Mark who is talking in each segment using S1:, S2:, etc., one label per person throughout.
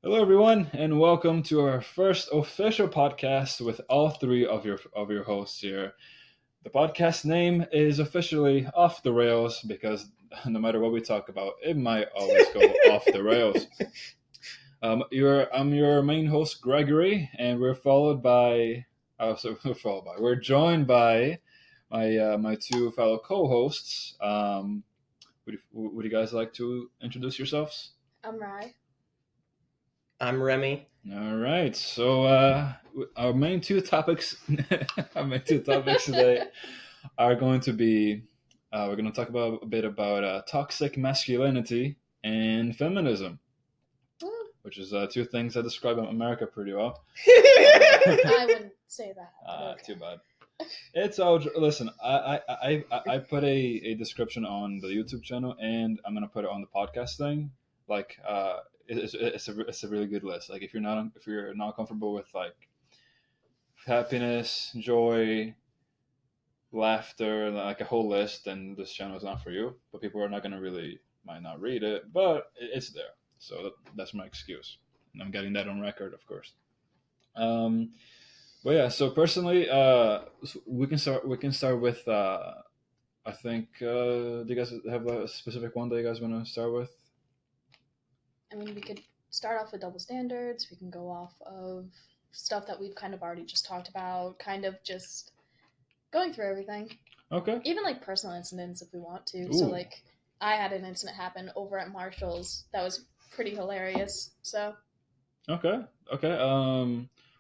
S1: Hello, everyone, and welcome to our first official podcast with all three of your hosts here. The podcast name is officially off the rails because no matter what we talk about, it might always go off the rails. I'm your main host, Gregory, and we're joined by my two fellow co-hosts. Would you guys like to introduce yourselves?
S2: I'm Rye.
S3: I'm Remy.
S1: All right. So our main two topics, our main two topics today are going to be we're going to talk about a bit about toxic masculinity and feminism, which is two things that describe America pretty well.
S2: I wouldn't say that. Okay.
S1: Too bad. It's all. Listen, I put a description on the YouTube channel, and I'm gonna put it on the podcast thing. Like, it's a really good list. Like, if you're not comfortable with like happiness, joy, laughter, like a whole list, then this channel is not for you. But people are not gonna really might not read it, but it's there. So that's my excuse, and I'm getting that on record, of course. Um, Well, yeah. So personally, we can start. We can start with. I think. Do you guys have a specific one that you guys want to start with?
S2: I mean, we could start off with double standards. We can go off of stuff that we've kind of already just talked about, kind of just going through everything.
S1: Okay.
S2: Even like personal incidents if we want to. So, like, I had an incident happen over at Marshall's that was pretty hilarious. So,
S1: Okay. Okay.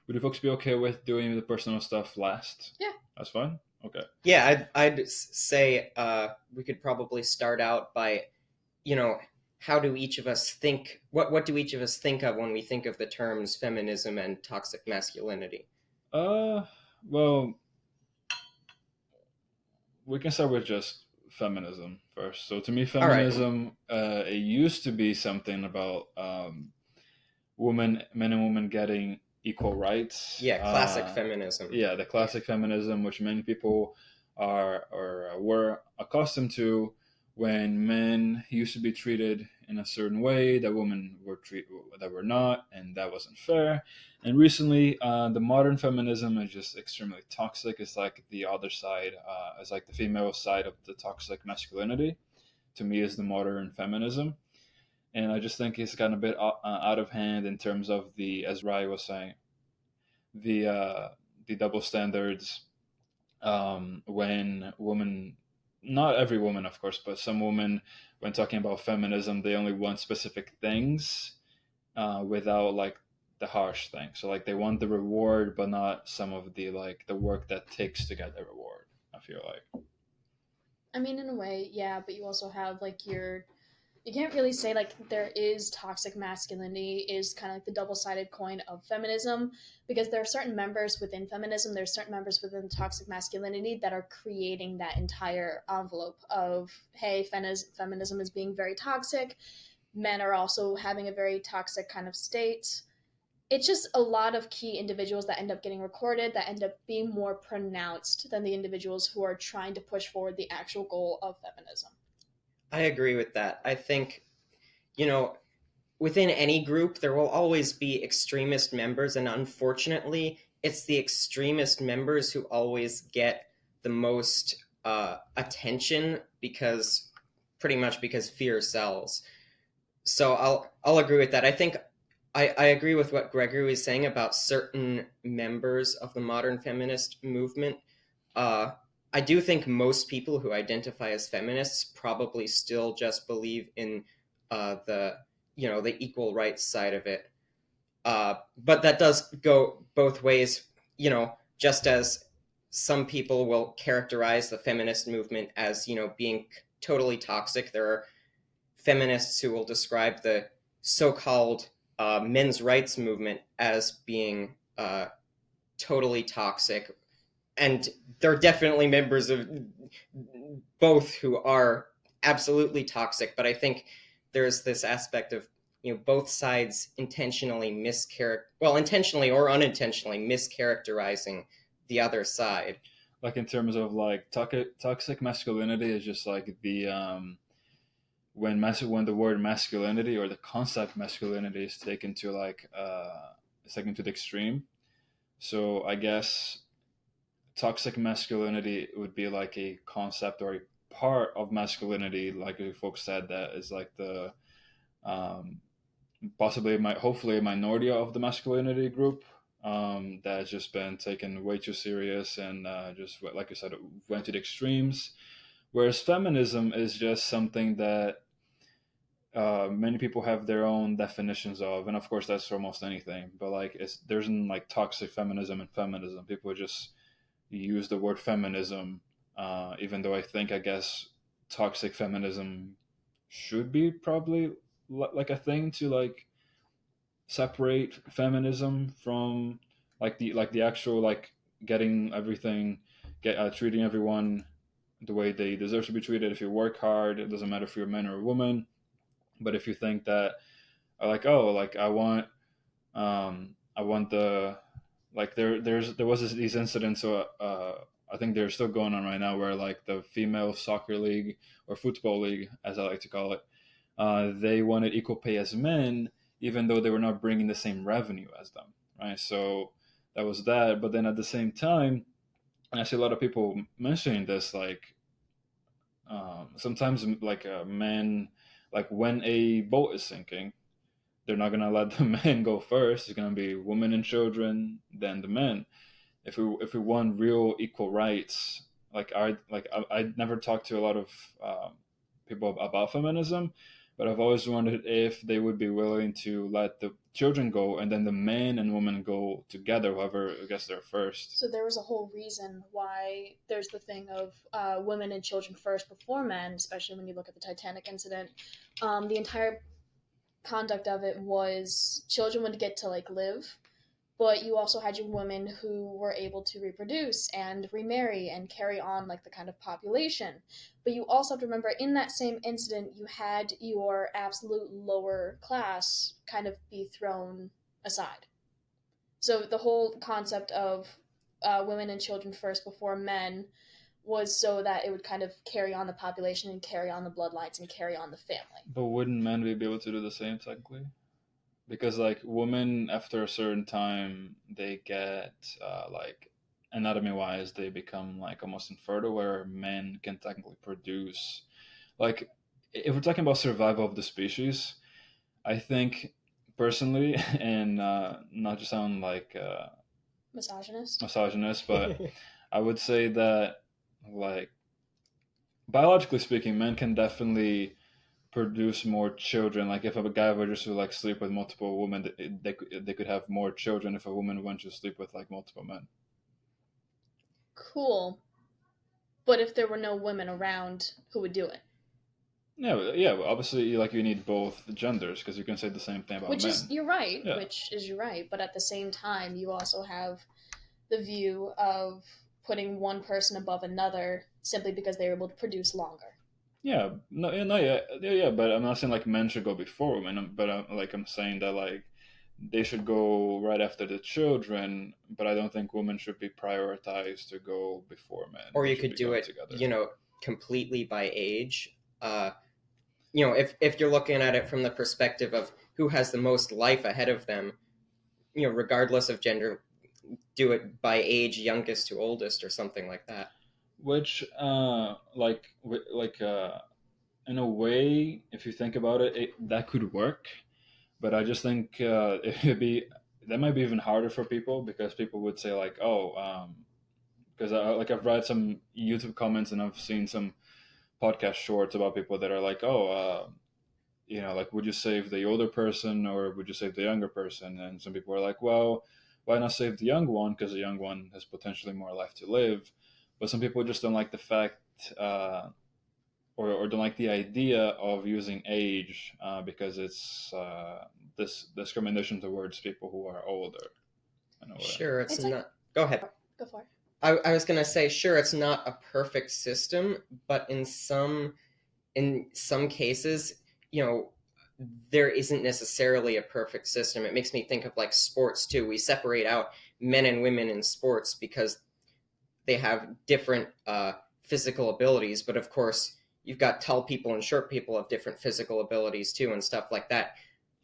S1: Would you folks be okay with doing the personal stuff last?
S2: Yeah.
S1: That's fine. Okay.
S3: Yeah, I'd say we could probably start out by, how do each of us think? What do each of us think of when we think of the terms feminism and toxic masculinity?
S1: Well, we can start with just feminism first. So to me,
S3: All right.
S1: feminism, it used to be something about men and women getting equal rights.
S3: Yeah, classic feminism.
S1: Yeah, the classic feminism, which many people are or were accustomed to when men used to be treated in a certain way that women were treated that were not, and that wasn't fair. And recently, the modern feminism is just extremely toxic. It's like the other side. It's like the female side of the toxic masculinity. To me, is the modern feminism, and I just think it's gotten a bit out of hand in terms of the, as Rai was saying, the double standards. When women, not every woman, of course, but some women, when talking about feminism, they only want specific things without like the harsh thing. So like they want the reward, but not some of the like the work that takes to get the reward. I feel like.
S2: I mean, in a way, yeah, but you also have like you can't really say like there is toxic masculinity is kind of like the double-sided coin of feminism, because there are certain members within feminism, there's certain members within toxic masculinity that are creating that entire envelope of, hey, feminism is being very toxic, men are also having a very toxic kind of state. It's just a lot of key individuals that end up getting recorded that end up being more pronounced than the individuals who are trying to push forward the actual goal of feminism.
S3: I agree with that. I think, you know, within any group, there will always be extremist members, and unfortunately, it's the extremist members who always get the most attention because pretty much because fear sells. So I'll agree with that. I think I agree with what Gregory was saying about certain members of the modern feminist movement. Uh, I do think most people who identify as feminists probably still just believe in the equal rights side of it. But that does go both ways. Just as some people will characterize the feminist movement as being totally toxic, there are feminists who will describe the so-called men's rights movement as being totally toxic, and there are definitely members of both who are absolutely toxic. But I think there's this aspect of both sides intentionally or unintentionally mischaracterizing the other side.
S1: Like in terms of like toxic masculinity is just like the when the word masculinity or the concept masculinity is taken to it's taken to the extreme. So I guess toxic masculinity would be like a concept or a part of masculinity, like you folks said, that is like the um, possibly hopefully a minority of the masculinity group that has just been taken way too serious and just like I said went to the extremes. Whereas feminism is just something that many people have their own definitions of, and of course that's for almost anything. But like, there's like toxic feminism and feminism. People just use the word feminism, even though I guess toxic feminism should be probably like a thing to like separate feminism from like the actual like getting everything, treating everyone the way they deserve to be treated. If you work hard, it doesn't matter if you're a man or a woman. But if you think that like, oh, like I want the like there was these incidents, I think they're still going on right now, where like the female soccer league or football league, as I like to call it, they wanted equal pay as men, even though they were not bringing the same revenue as them, right? So that was that. But then at the same time, and I see a lot of people mentioning this, like sometimes like men, like when a boat is sinking, they're not gonna let the men go first. It's gonna be women and children, then the men. If we want real equal rights, I never talked to a lot of people about feminism, but I've always wondered if they would be willing to let the children go and then the man and woman go together, whoever gets there first.
S2: So there was a whole reason why there's the thing of women and children first before men, especially when you look at the Titanic incident. The entire conduct of it was children would get to like live, but you also had your women who were able to reproduce and remarry and carry on like the kind of population. But you also have to remember in that same incident, you had your absolute lower class kind of be thrown aside. So the whole concept of women and children first before men was so that it would kind of carry on the population and carry on the bloodlines and carry on the family.
S1: But wouldn't men be able to do the same technically? Because like women after a certain time they get like anatomy wise they become like almost infertile, where men can technically produce, like if we're talking about survival of the species, I think personally and not to sound like misogynist, but I would say that like biologically speaking men can definitely produce more children. Like if a guy were just to like sleep with multiple women, they could have more children if a woman went to sleep with like multiple men.
S2: Cool. But if there were no women around, who would do it?
S1: Yeah. Well, obviously, like you need both genders because you can say the same thing about
S2: Which
S1: men.
S2: is you're right.
S1: Yeah.
S2: Which is you're right. But at the same time, you also have the view of putting one person above another simply because they were able to produce longer.
S1: Yeah, no, yeah. But I'm not saying like men should go before women. But I'm saying that like they should go right after the children. But I don't think women should be prioritized to go before men.
S3: Or
S1: They
S3: you
S1: should
S3: could
S1: be
S3: do
S1: going
S3: it,
S1: together.
S3: completely by age. If you're looking at it from the perspective of who has the most life ahead of them, regardless of gender, do it by age, youngest to oldest, or something like that.
S1: Which in a way, if you think about it, that could work. But I just think it'd be that might be even harder for people because people would say like, oh, because like I've read some YouTube comments and I've seen some podcast shorts about people that are like, oh, like would you save the older person or would you save the younger person? And some people are like, well, why not save the young one because the young one has potentially more life to live. But some people just don't like the fact. Or don't like the idea of using age because it's this discrimination towards people who are older. In a way.
S3: Sure, it's
S2: It's like
S3: not. Go ahead.
S2: go for it.
S3: I was gonna say, sure, it's not a perfect system, but in some cases, you know, there isn't necessarily a perfect system. It makes me think of like sports too. We separate out men and women in sports because they have different physical abilities, but of course, you've got tall people and short people of different physical abilities too and stuff like that.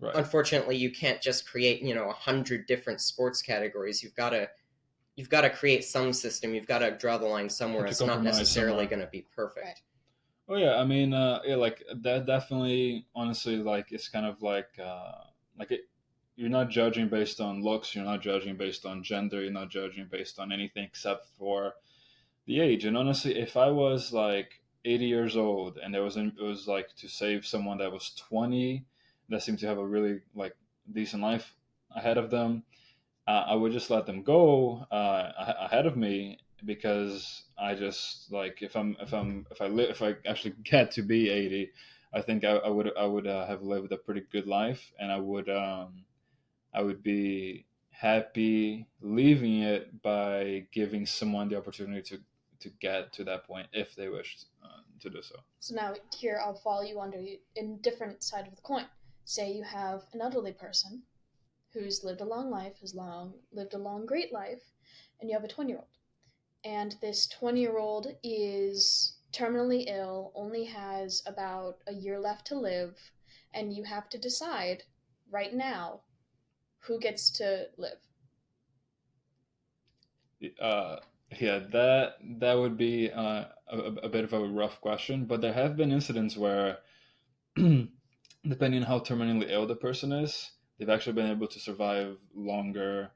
S1: Right.
S3: Unfortunately, you can't just create 100 different sports categories. You've got to create some system. You've got to draw the line somewhere.
S1: To
S3: It's not
S1: compromise
S3: necessarily
S1: somewhere.
S3: going to be perfect.
S2: Right.
S1: Oh yeah, I mean, yeah, like that definitely. Honestly, like it's kind of like it, you're not judging based on looks. You're not judging based on gender. You're not judging based on anything except for the age. And honestly, if I was like 80 years old and it was like to save someone that was 20, that seemed to have a really like decent life ahead of them, I would just let them go ahead of me, because I just like if I actually get to be 80, I think I would have lived a pretty good life, and I would be happy leaving it by giving someone the opportunity to get to that point if they wished to do so.
S2: So now here I'll follow you under in different side of the coin. Say you have an elderly person who's lived a long life, lived a long, great life, and you have a 20-year-old. And this 20-year-old is terminally ill, only has about a year left to live, and you have to decide right now who gets to live.
S1: Yeah, that would be a bit of a rough question, but there have been incidents where, depending on how terminally ill the person is, they've actually been able to survive longer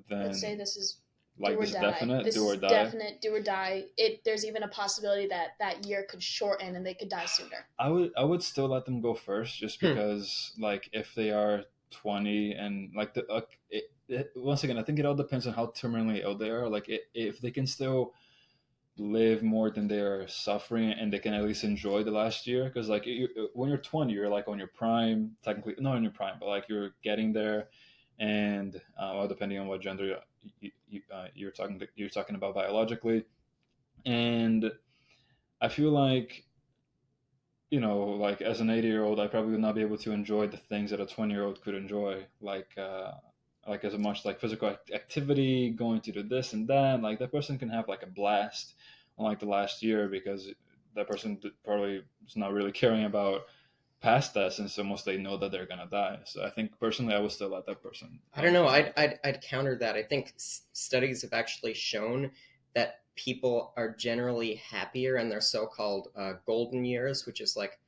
S1: than.
S2: Let's say this is
S1: like
S2: do or
S1: this
S2: die.
S1: definite
S2: This
S1: do or
S2: is
S1: die.
S2: definite do or die. There's even a possibility that year could shorten and they could die sooner.
S1: I would still let them go first, just because like if they are 20 and like once again, I think it all depends on how terminally ill they are. Like if they can still live more than they're suffering and they can at least enjoy the last year, because like when you're 20, you're like on your prime, technically not on your prime, but like you're getting there. And well, depending on what gender you're talking about biologically. And I feel like, like as an 80-year-old, I probably would not be able to enjoy the things that a 20-year-old could enjoy, like as much like physical activity, going to do this and that. Like that person can have like a blast on like the last year, because that person probably is not really caring about past that, since almost they know that they're gonna die. So I think personally, I would still let that person.
S3: I don't know. I'd counter that. I think studies have actually shown that people are generally happier in their so-called golden years, which is like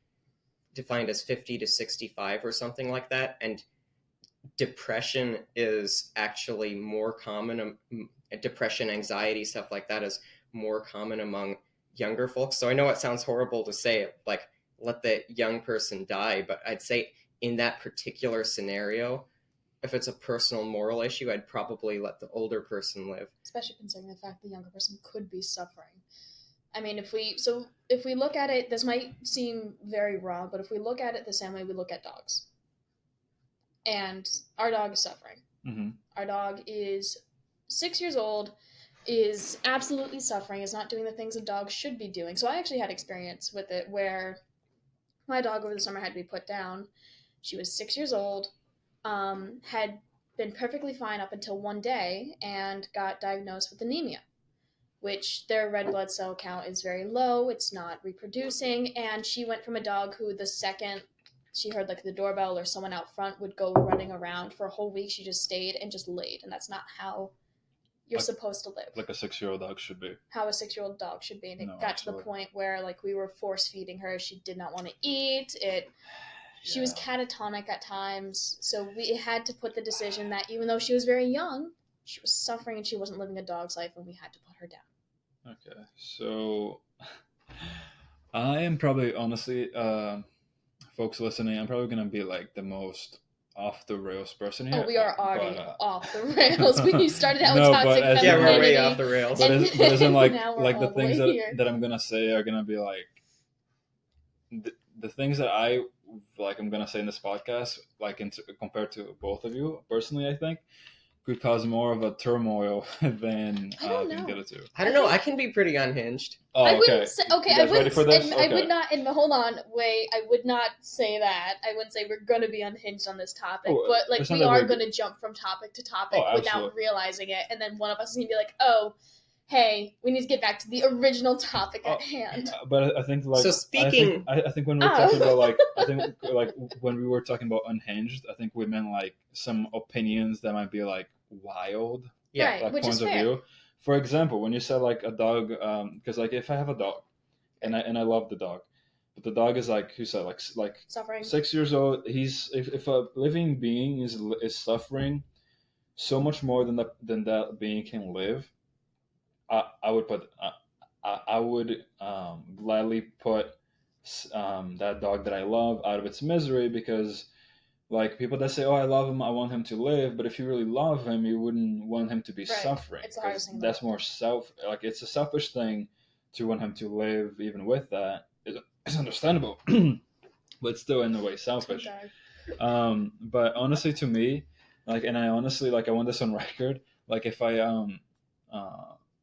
S3: defined as 50 to 65 or something like that. And depression is actually more common. Depression, anxiety, stuff like that is more common among younger folks. So I know it sounds horrible to say, like, let the young person die, but I'd say in that particular scenario, if it's a personal moral issue, I'd probably let the older person live.
S2: Especially considering the fact the younger person could be suffering. I mean, if we look at it, this might seem very wrong, but if we look at it the same way we look at dogs, and our dog is suffering.
S1: Mm-hmm.
S2: Our dog is 6 years old, is absolutely suffering, is not doing the things a dog should be doing. So I actually had experience with it where my dog over the summer had to be put down. She was 6 years old, had been perfectly fine up until one day and got diagnosed with anemia, which their red blood cell count is very low. It's not reproducing. And she went from a dog who the second she heard like the doorbell or someone out front would go running around for a whole week. She just stayed and just laid. And that's not how you're supposed to live.
S1: Like a 6-year-old dog should be.
S2: How a 6-year-old dog should be. And it got
S1: absolutely.
S2: to the point where like we were force feeding her. She did not want to eat. She was catatonic at times. So we had to put the decision that even though she was very young, she was suffering and she wasn't living a dog's life, and we had to put her down.
S1: Okay, so I am probably, honestly, folks listening, I'm probably gonna be like the most off the rails person here.
S2: Oh, we are already off the rails. We started out with toxic femininity.
S3: Yeah, we're way off the rails.
S1: But isn't like the things that I'm gonna say are gonna be like the things that I like. I'm gonna say in this podcast, like compared to both of you personally, I think could cause more of a turmoil than the other two.
S3: I don't know. I can be pretty unhinged.
S1: Oh, okay.
S2: I wouldn't say, okay,
S1: you guys ready for this?
S2: I would not, and hold on, wait, I would not say that. I wouldn't say we're going to be unhinged on this topic, but like we are going to jump from topic to topic without realizing it, and then one of us is going to be like, oh, hey, we need to get back to the original topic at
S1: Oh,
S2: hand.
S1: but I think like
S3: So speaking,
S1: I think when we were talking about like I think like when we were talking about unhinged, I think we meant like some opinions that might be like wild,
S3: yeah,
S2: Right,
S1: like
S2: which is
S1: points of
S2: fair.
S1: view. For example, when you said like a dog, because like if I have a dog and I love the dog, but the dog is like who said like
S2: Suffering.
S1: 6 years old. He's if a living being is suffering so much more than that being can live. I would put I would gladly put that dog that I love out of its misery because like people that say, "Oh, I love him, I want him to live," but if you really love him, you wouldn't want him to be
S2: Right.
S1: suffering
S2: It's the hardest
S1: because
S2: thing
S1: that's
S2: about
S1: more like it's a selfish thing to want him to live. Even with that, it's understandable, but still in a way selfish. But honestly, to me, like, and I honestly like I want this on record. Like, if uh,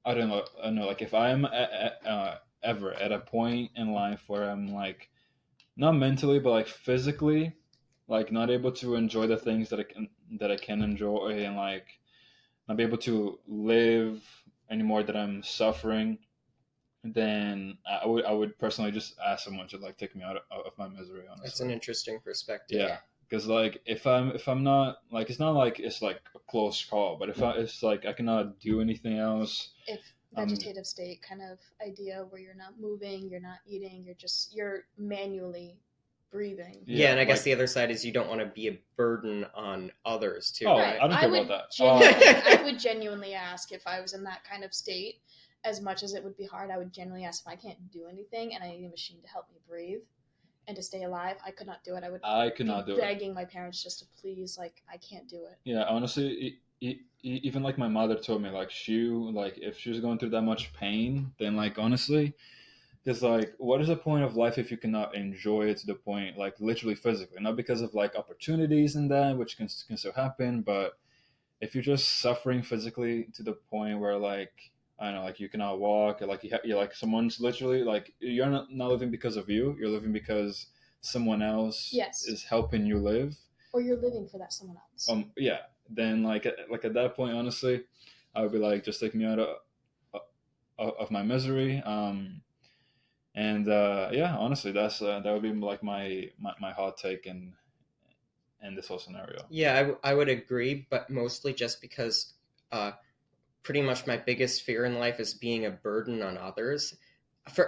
S1: I don't know, like if I'm ever at a point in life where I'm like not mentally, but like physically, like not able to enjoy the things that I can enjoy, and like not be able to live anymore that I'm suffering, then I would personally just ask someone to like take me out of my misery.
S3: that's an
S1: Honestly,
S3: interesting perspective.
S1: yeah. Because like if I'm not like it's not like it's like a close call, but if it's like I cannot do anything else,
S2: If vegetative state kind of idea where you're not moving, you're not eating, you're manually breathing.
S3: Yeah, and I guess
S1: like-
S3: the other side is you don't want to be a burden on others too,
S1: Oh,
S3: right?
S1: I don't care
S2: would
S1: about that.
S2: I would genuinely ask if I was in that kind of state. As much as it would be hard, I would genuinely ask if I can't do anything and I need a machine to help me breathe and to stay alive. I could not do it.
S1: I could not
S2: be
S1: do it.
S2: begging my parents just to please, like, I can't do it.
S1: Yeah, honestly, even like my mother told me, like if she was going through that much pain, then like honestly, because like, what is the point of life if you cannot enjoy it to the point, like literally physically, not because of like opportunities and that, which can still happen, but if you're just suffering physically to the point where like I don't know, like you cannot walk, or like you're like someone's literally like you're not living because of you, you're living because someone else
S2: Yes.
S1: is helping you live.
S2: Or you're living for that someone else.
S1: Yeah. Then like at that point, honestly, I would be like, just take me out of my misery. And yeah, honestly, that would be like my hot take in this whole scenario.
S3: Yeah, I would agree, but mostly just because pretty much my biggest fear in life is being a burden on others.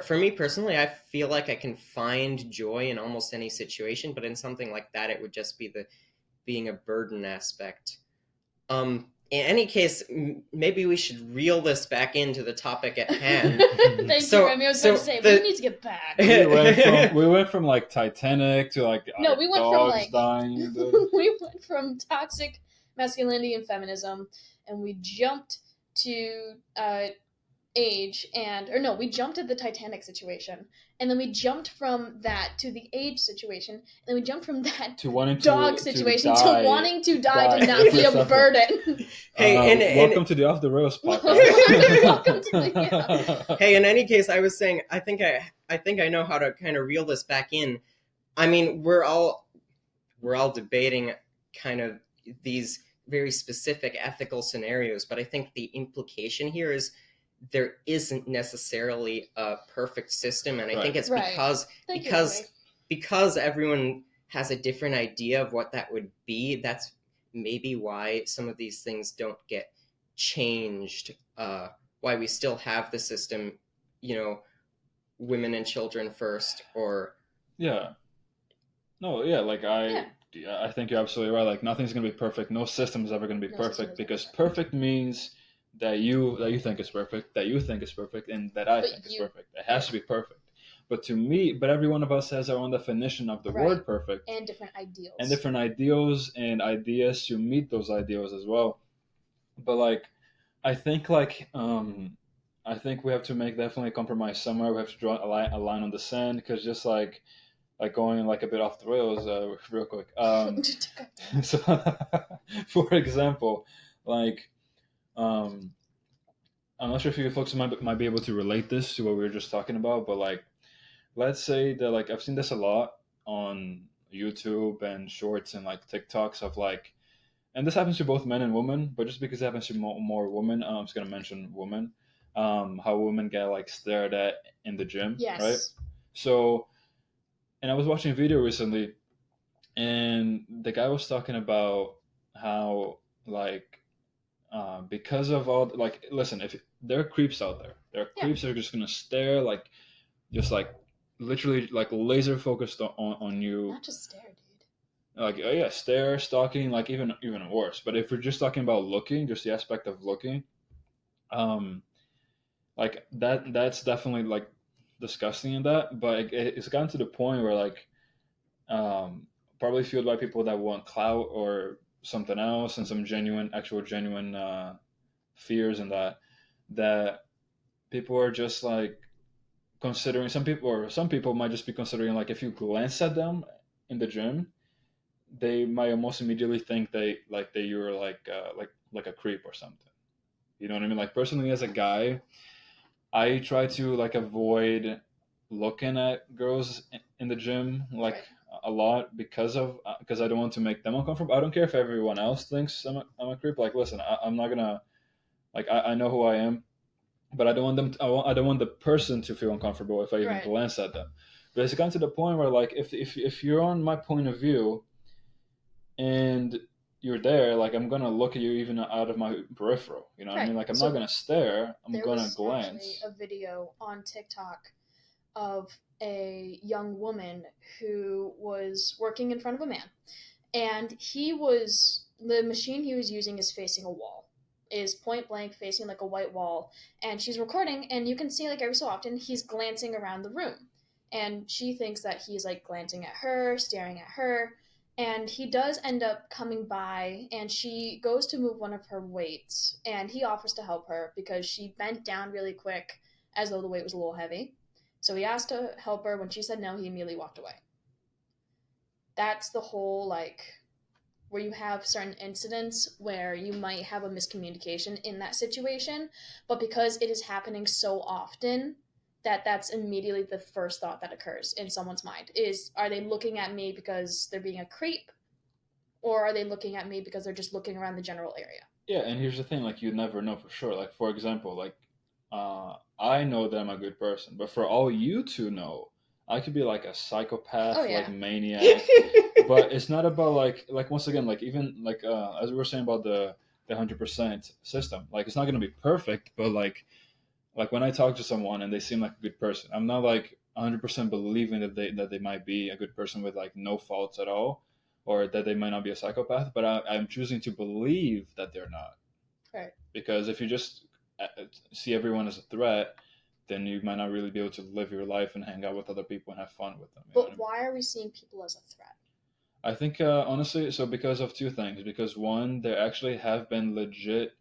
S3: For me personally, I feel like I can find joy in almost any situation, but in something like that, it would just be the being a burden aspect. In any case, maybe we should reel this back into the topic at hand.
S2: Thank you, Remy. I was about to say, we need to get back.
S1: we went from like Titanic to like
S2: No, we went from
S1: dogs
S2: like
S1: dying.
S2: we went from toxic masculinity and feminism, and we jumped to age we jumped at the Titanic situation, and then we jumped from that to the age situation, and then we jumped from that
S1: to wanting
S2: dog
S1: to
S2: situation
S1: die,
S2: to wanting to die to not be a
S1: Suffering.
S2: burden.
S3: Hey, and
S1: welcome to the Off the Rails podcast.
S2: Welcome to the
S3: Hey, in any case, I was saying I think I know how to kind of reel this back in. I mean, we're all debating kind of these very specific ethical scenarios, but I think the implication here is there isn't necessarily a perfect system, and I think it's
S2: Right.
S3: because everyone has a different idea of what that would be. That's maybe why some of these things don't get changed. Why we still have the system, women and children first, or
S1: yeah. No, yeah, like I think you're absolutely right. Like nothing's gonna be perfect. No system is ever gonna be
S2: No system
S1: perfect
S2: is
S1: because
S2: ever
S1: perfect means that you think is perfect, that you think is perfect, and that I
S2: But
S1: think is
S2: you-
S1: perfect. It has to be perfect. But to me, every one of us has our own definition of the
S2: Right.
S1: word perfect
S2: and different ideals.
S1: and different ideals and ideas to meet those ideals as well. But like, I think I think we have to make definitely a compromise somewhere. We have to draw a line on the sand because just like going like a bit off the rails real quick. So, for example, like I'm not sure if you folks might be able to relate this to what we were just talking about, but like let's say that like I've seen this a lot on YouTube and shorts and like TikToks of like, and this happens to both men and women, but just because it happens to more women, I'm just gonna mention women. how women get like stared at in the gym, right?
S2: Yes.
S1: So, and I was watching a video recently, and the guy was talking about how like because of all like listen, if there are creeps out there, there are
S2: Yeah.
S1: creeps that are just gonna stare like just like literally like laser focused on you,
S2: Not just stare, dude.
S1: like oh yeah, stare, stalking, like even worse. But if we're just talking about looking, just the aspect of looking, um like that's definitely like disgusting in that. But it's gotten to the point where like um probably fueled by people that want clout or something else, and some genuine actual genuine fears, and that people are just like considering, some people might just be considering like if you glance at them in the gym, they might almost immediately think that you're like a creep or something. You know what I mean? Like personally, as a guy, I try to like avoid looking at girls in the gym like
S2: Right.
S1: a lot because I don't want to make them uncomfortable. I don't care if everyone else thinks I'm a creep. Like, listen, I'm not gonna like I know who I am, but I don't want them. I don't want the person to feel uncomfortable if I even
S2: Right.
S1: glance at them. But it's gotten to the point where like if you're on my point of view and you're there, like I'm gonna look at you even out of my peripheral. You know what I
S2: Right.
S1: mean? Like I'm
S2: So
S1: not gonna stare. I'm
S2: there
S1: gonna
S2: was actually
S1: glance.
S2: a video on TikTok of a young woman who was working in front of a man, and the machine he was using is facing a wall, is point blank facing like a white wall, and she's recording, and you can see like every so often he's glancing around the room, and she thinks that he's like glancing at her, staring at her, and he does end up coming by, and she goes to move one of her weights, and he offers to help her because she bent down really quick as though the weight was a little heavy. So he asked to help her. When she said no, he immediately walked away. That's the whole like where you have certain incidents where you might have a miscommunication in that situation, but because it is happening so often, that's immediately the first thought that occurs in someone's mind is, are they looking at me because they're being a creep, or are they looking at me because they're just looking around the general area?
S1: Yeah, and here's the thing: like you never know for sure. Like for example, like I know that I'm a good person, but for all you to know, I could be like a
S2: Oh
S1: psychopath, like
S2: yeah.
S1: maniac. But it's not about like once again, like even like as we were saying about the 100% system, like it's not gonna be perfect, but like when I talk to someone and they seem like a good person, I'm not like 100% believing that they might be a good person with like no faults at all, or that they might not be a psychopath. But I'm choosing to believe that they're not,
S2: Right.
S1: because if you just see everyone as a threat, then you might not really be able to live your life and hang out with other people and have fun with them. You know what I
S2: But
S1: mean?
S2: why are we seeing people as a threat?
S1: I think honestly, so because of two things. Because one, there actually have been legit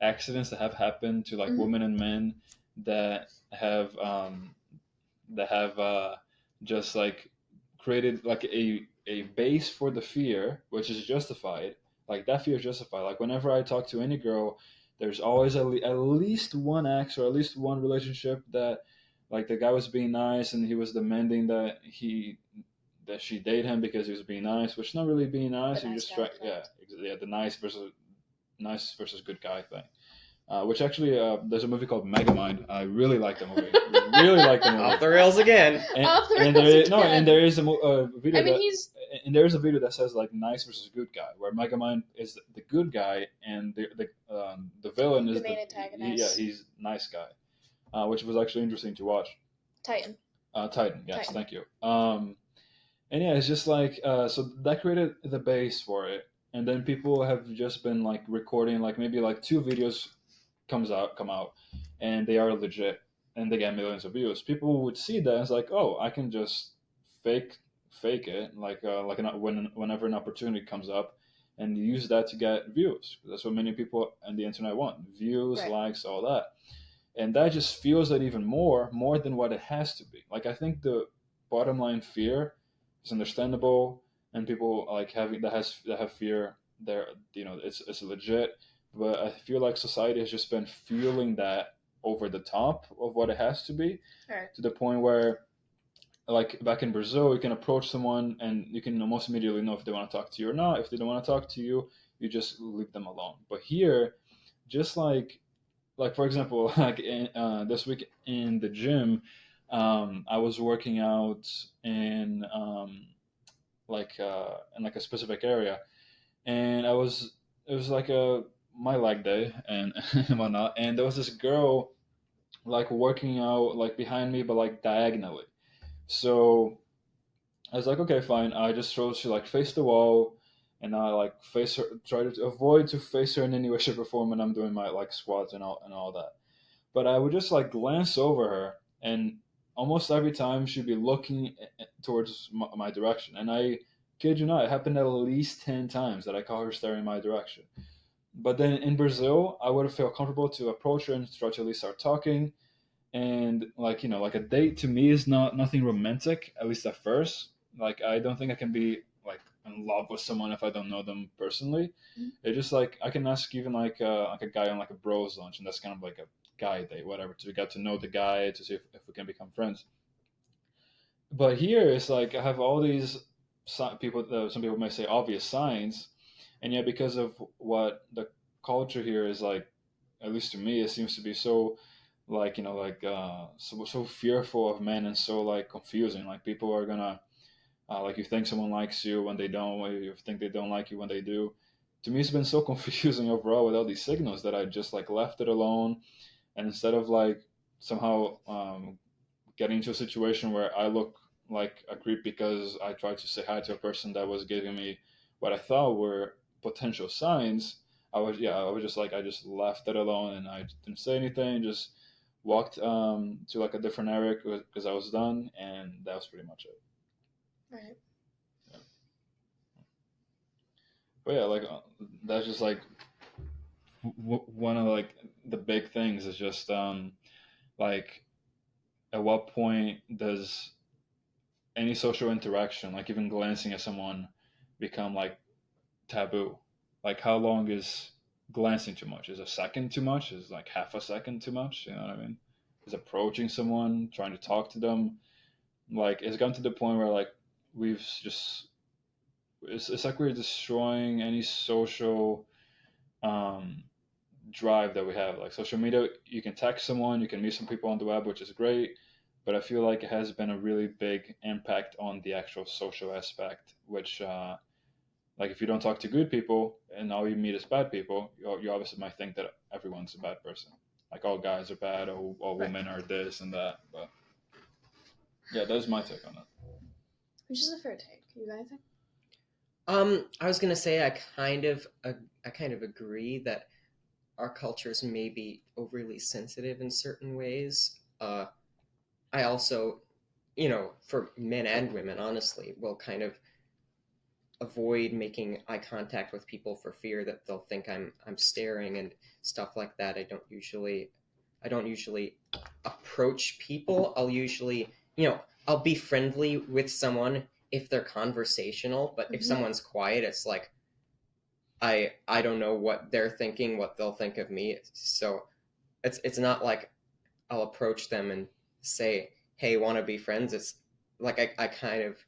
S1: accidents that have happened to like
S2: Mm-hmm.
S1: women and men that have just like created like a base for the fear, which is justified. Like that fear is justified. Like whenever I talk to any girl, there's always at least one ex or at least one relationship that like the guy was being nice and he was demanding that she date him because he was being nice, which is not really being nice.
S2: The
S1: You
S2: nice
S1: just
S2: guy
S1: try, yeah,
S2: effect.
S1: yeah, the nice versus good guy thing. Which actually, there's a movie called Megamind. I really like the movie. Really like the movie.
S3: Off the rails again.
S2: Off the
S1: And
S2: rails
S1: there is, no,
S2: again.
S1: and there is a video
S2: I mean,
S1: that, and there is a video that says like nice versus good guy, where Megamind is the good guy and the villain is
S2: the main antagonist.
S1: he's nice guy, which was actually interesting to watch.
S2: Titan.
S1: Titan, yes,
S2: Titan.
S1: thank you. And yeah, it's just like so that created the base for it, and then people have just been like recording like maybe like two videos come out, and they are legit, and they get millions of views. People would see that as like, oh, I can just fake fake it, whenever an opportunity comes up, and use that to get views. That's what many people on the internet want: views,
S2: Right.
S1: likes, all that, and that just fuels it even more than what it has to be. Like I think the bottom line fear is understandable, and people like having that have fear, there, it's legit. But I feel like society has just been fueling that over the top of what it has to be,
S2: Right.
S1: to the point where like back in Brazil, you can approach someone and you can almost immediately know if they want to talk to you or not. If they don't want to talk to you, you just leave them alone. But here, just like like for example, like this week in the gym, I was working out in in like a specific area, and it was like a my leg day and and whatnot, and there was this girl like working out like behind me, but like diagonally. So I was like, okay, fine. I just chose to like face the wall, and I like face her, try to avoid to face her in any way, shape, or form when I'm doing my like squats and all that. But I would just like glance over her, and almost every time she'd be looking towards my direction. And I kid you not, it happened at least 10 times that I caught her staring my direction. But then in Brazil, I would have felt comfortable to approach her and try to at least start talking. And like like a date to me is not nothing romantic, at least at first. Like I don't think I can be like in love with someone if I don't know them personally.
S2: Mhm.
S1: It's just like I can ask even like a guy on like a bros lunch, and that's kind of like a guy date, whatever, to get to know the guy to see if we can become friends. But here it's like I have all these people. Some people may say obvious signs, and yet because of what the culture here is like, at least to me, it seems to be so like so fearful of men and so like confusing. Like people are gonna like you think someone likes you when they don't, or you think they don't like you when they do. To me, it's been so confusing overall with all these signals that I just like left it alone, and instead of like somehow getting into a situation where I look like a creep because I tried to say hi to a person that was giving me what I thought were potential signs. I was just like I just left it alone and I didn't say anything. Just walked to like a different area because I was done, and that was pretty much it.
S2: Right.
S1: Yeah. But yeah, like that's just like one of like the big things is just like at what point does any social interaction, like even glancing at someone, become like taboo? Like how long is glancing too much? Is a second too much? Is like half a second too much? You know what I mean? Is approaching someone, trying to talk to them, like it's gotten to the point where like we've just it's like we're destroying any social um, drive that we have. Like social media, you can text someone, you can meet some people on the web, which is great. But I feel like it has been a really big impact on the actual social aspect, which, like, if you don't talk to good people and all you meet is bad people, you obviously might think that everyone's a bad person. Like, all guys are bad, or all
S2: Right.
S1: women are this and that. But yeah, that's my take on it.
S2: Which is a fair take. You got anything?
S3: I was gonna say I kind of agree that our cultures may be overly sensitive in certain ways. I also, for men and women, honestly, will kind of avoid making eye contact with people for fear that they'll think I'm staring and stuff like that. I don't usually approach people. I'll be friendly with someone if they're conversational, but if
S2: Mhm.
S3: someone's quiet, it's like I don't know what they're thinking, what they'll think of me. So it's not like I'll approach them and say, "Hey, want to be friends?" It's like I kind of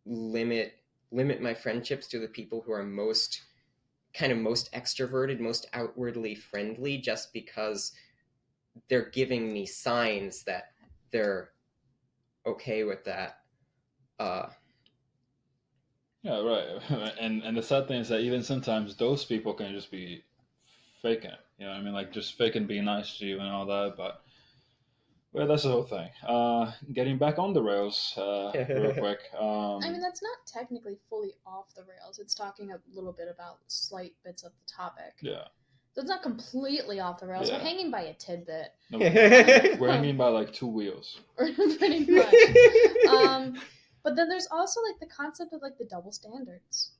S3: limit limit my friendships to the people who are most extroverted, most outwardly friendly, just because they're giving me signs that they're okay with that. Uh,
S1: Yeah, right. And the sad thing is that even sometimes those people can just be faking it. You know what I mean? Like just faking being nice to you and all that. But well, that's the whole thing. Getting back on the rails, real quick.
S2: I mean, that's not technically fully off the rails. It's talking a little bit about slight bits of the topic.
S1: Yeah.
S2: So it's not completely off the rails.
S1: Yeah.
S2: We're hanging by a tidbit.
S1: No, we're hanging by like two wheels.
S2: Pretty much. But then there's also like the concept of like the double standards.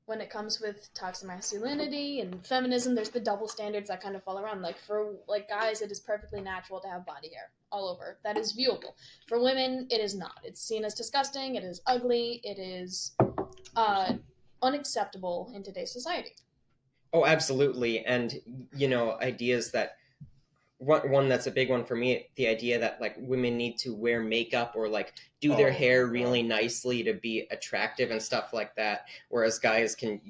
S2: When it comes with toxic masculinity and feminism, there's the double standards that kind of fall around. Like for like guys, it is perfectly natural to have body hair all over. That is viewable. For women, it is not. It's seen as disgusting. It is ugly. It is unacceptable in today's society.
S3: oh, absolutely, and ideas that one that's a big one for me, the idea that like women need to wear makeup or like do their
S1: Oh,
S3: hair
S1: my
S3: really
S1: God.
S3: nicely to be attractive and stuff like that, whereas guys can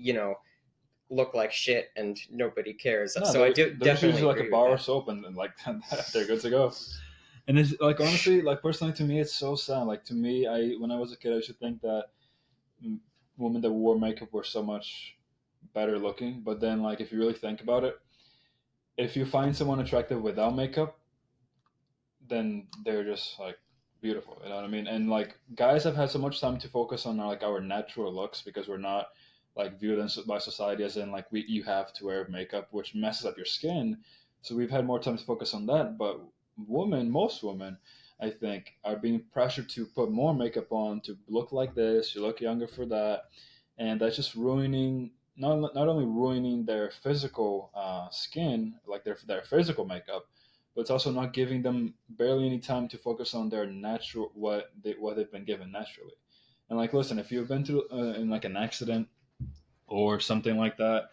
S3: look like shit and nobody cares.
S1: No,
S3: So I do
S1: there's
S3: definitely
S1: usually like
S3: agree
S1: a
S3: with
S1: bar or
S3: that.
S1: soap, and like they're good to go. And it's like honestly, like personally to me, it's so sad. Like to me, I when I was a kid, I used to think that mm, women that wore makeup were so much better looking. But then, like if you really think about it, if you find someone attractive without makeup, then they're just like beautiful. You know what I mean? And like guys have had so much time to focus on like our natural looks because we're not like viewed by society as in like you have to wear makeup, which messes up your skin. So we've had more time to focus on that. But most women, I think, are being pressured to put more makeup on to look like this, you look younger for that, and that's just ruining. Not only ruining their physical skin, like their physical makeup, but it's also not giving them barely any time to focus on their natural what they've been given naturally. And like, listen, if you've been through in like an accident or something like that,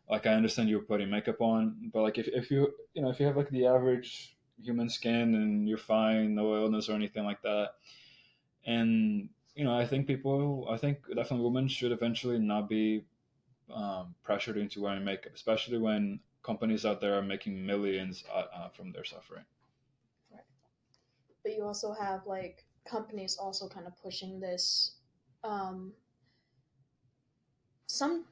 S1: like I understand you're putting makeup on, but like if you if you have like the average human skin and you're fine, no illness or anything like that, and I think definitely women should eventually not be pressured into wearing makeup, especially when companies out there are making millions from their suffering.
S2: Right. But you also have like companies also kind of pushing this um some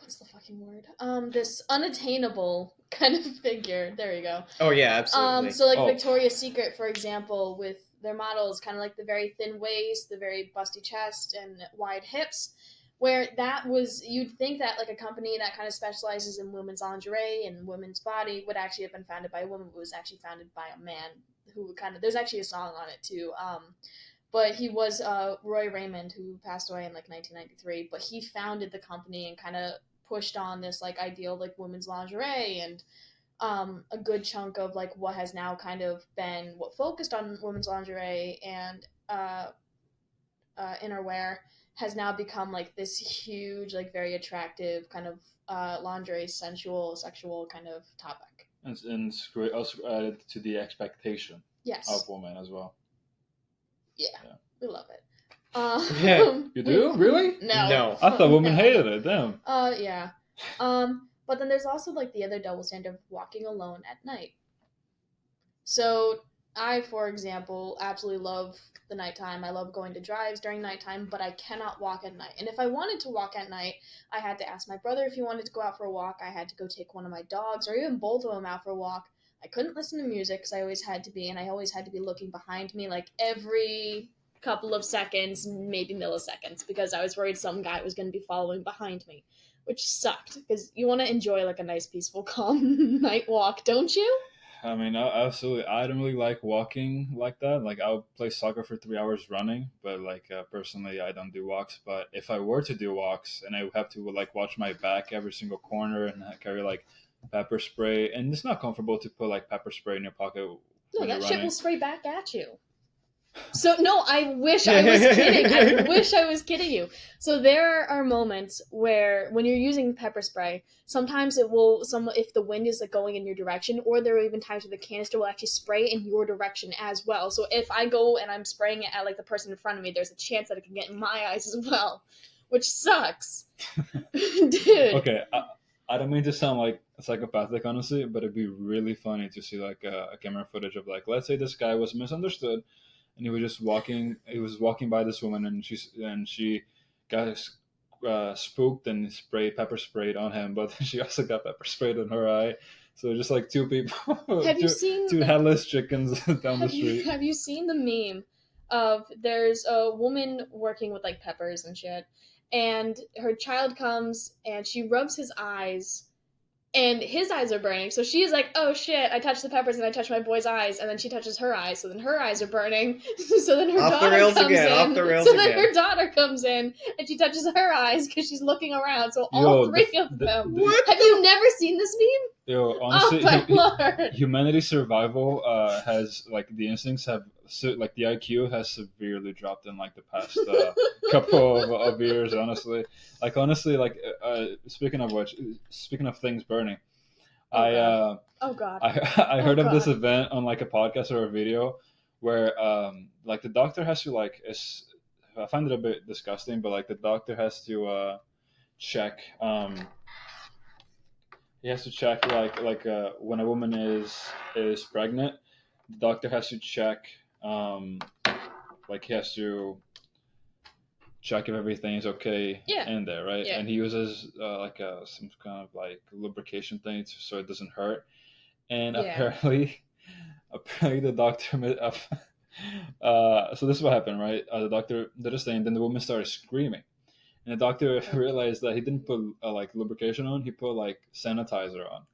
S2: what's the fucking word, this unattainable kind of figure, there you go.
S3: Oh yeah, absolutely.
S2: So like
S1: Oh,
S2: Victoria's Secret, for example, with their models, kind of like the very thin waist, the very busty chest, and wide hips, where that was, you'd think that like a company that kind of specializes in women's lingerie and women's body would actually have been founded by a woman, but was actually founded by a man who kind of, there's actually a song on it too. But he was Roy Raymond, who passed away in like 1993. But he founded the company and kind of pushed on this like ideal like women's lingerie, and a good chunk of like what has now kind of been what focused on women's lingerie and innerwear has now become like this huge, like very attractive kind of lingerie, sensual, sexual kind of topic.
S1: and it's great also added to the expectation
S2: Yes.
S1: of women as well.
S2: Yeah.
S1: Yeah.
S2: We love it.
S1: You do? Really?
S2: No.
S3: No.
S1: I thought women
S2: No.
S1: hated it. Damn.
S2: Yeah. But then there's also like the other double standard of walking alone at night. So I, for example, absolutely love the nighttime. I love going to drives during nighttime, but I cannot walk at night. And if I wanted to walk at night, I had to ask my brother if he wanted to go out for a walk. I had to go take one of my dogs or even both of them out for a walk. I couldn't listen to music because I always had to be, and I always had to be looking behind me like every couple of seconds, maybe milliseconds, because I was worried some guy was going to be following behind me, which sucked because you want to enjoy like a nice, peaceful, calm night walk, don't you?
S1: I mean, absolutely. I don't really like walking like that. Like, I'll play soccer for 3 hours running, but like personally, I don't do walks. But if I were to do walks, and I would have to like watch my back every single corner, and I carry like pepper spray, and it's not comfortable to put like pepper spray in your pocket
S2: No,
S1: when you're
S2: that shit will
S1: running.
S2: spray back at you. So no, I wish I was kidding. I wish I was kidding you. So there are moments where when you're using pepper spray, sometimes it will if the wind is like going in your direction, or there are even times where the canister will actually spray in your direction as well. So if I go and I'm spraying it at like the person in front of me, there's a chance that it can get in my eyes as well, which sucks. Dude.
S1: Okay, I don't mean to sound like psychopathic, honestly, but it'd be really funny to see like a camera footage of like, let's say this guy was misunderstood, and he was just walking. He was walking by this woman, and she got spooked and pepper sprayed on him, but she also got pepper sprayed in her eye. So just like two people,
S2: Have you
S1: two,
S2: seen
S1: two headless chickens down the street.
S2: have you seen the meme of there's a woman working with like peppers and shit, and her child comes and she rubs his eyes and his eyes are burning. So she's like, "Oh shit! I touched the peppers and I touched my boy's eyes." And then she touches her eyes, so then her eyes are burning. So then her
S3: Off the
S2: daughter
S3: rails
S2: comes
S3: again,
S2: in.
S3: off the rails
S2: So then
S3: again.
S2: her daughter comes in and she touches her eyes because she's looking around. So all
S1: Yo,
S2: three of them.
S3: What?
S2: Have you never seen this meme?
S1: Yo, honestly,
S2: Oh my lord!
S1: humanity survival has like the instincts have like the IQ has severely dropped in like the past couple of years. Honestly, like speaking of things burning,
S2: Oh
S1: I
S2: god!
S1: uh,
S2: Oh god!
S1: I
S2: Oh
S1: heard of this
S2: god!
S1: event on like a podcast or a video where like the doctor has to like I find it a bit disgusting, but like the doctor has to check he has to check when a woman is pregnant, the doctor has to check he has to check if everything is okay
S2: Yeah.
S1: in there, right?
S2: Yeah.
S1: And he uses some kind of like lubrication thing so it doesn't hurt. And
S2: Yeah.
S1: apparently the doctor so this is what happened, right? The doctor did his thing, then the woman started screaming. And the doctor realized that he didn't put like lubrication on; he put like sanitizer on.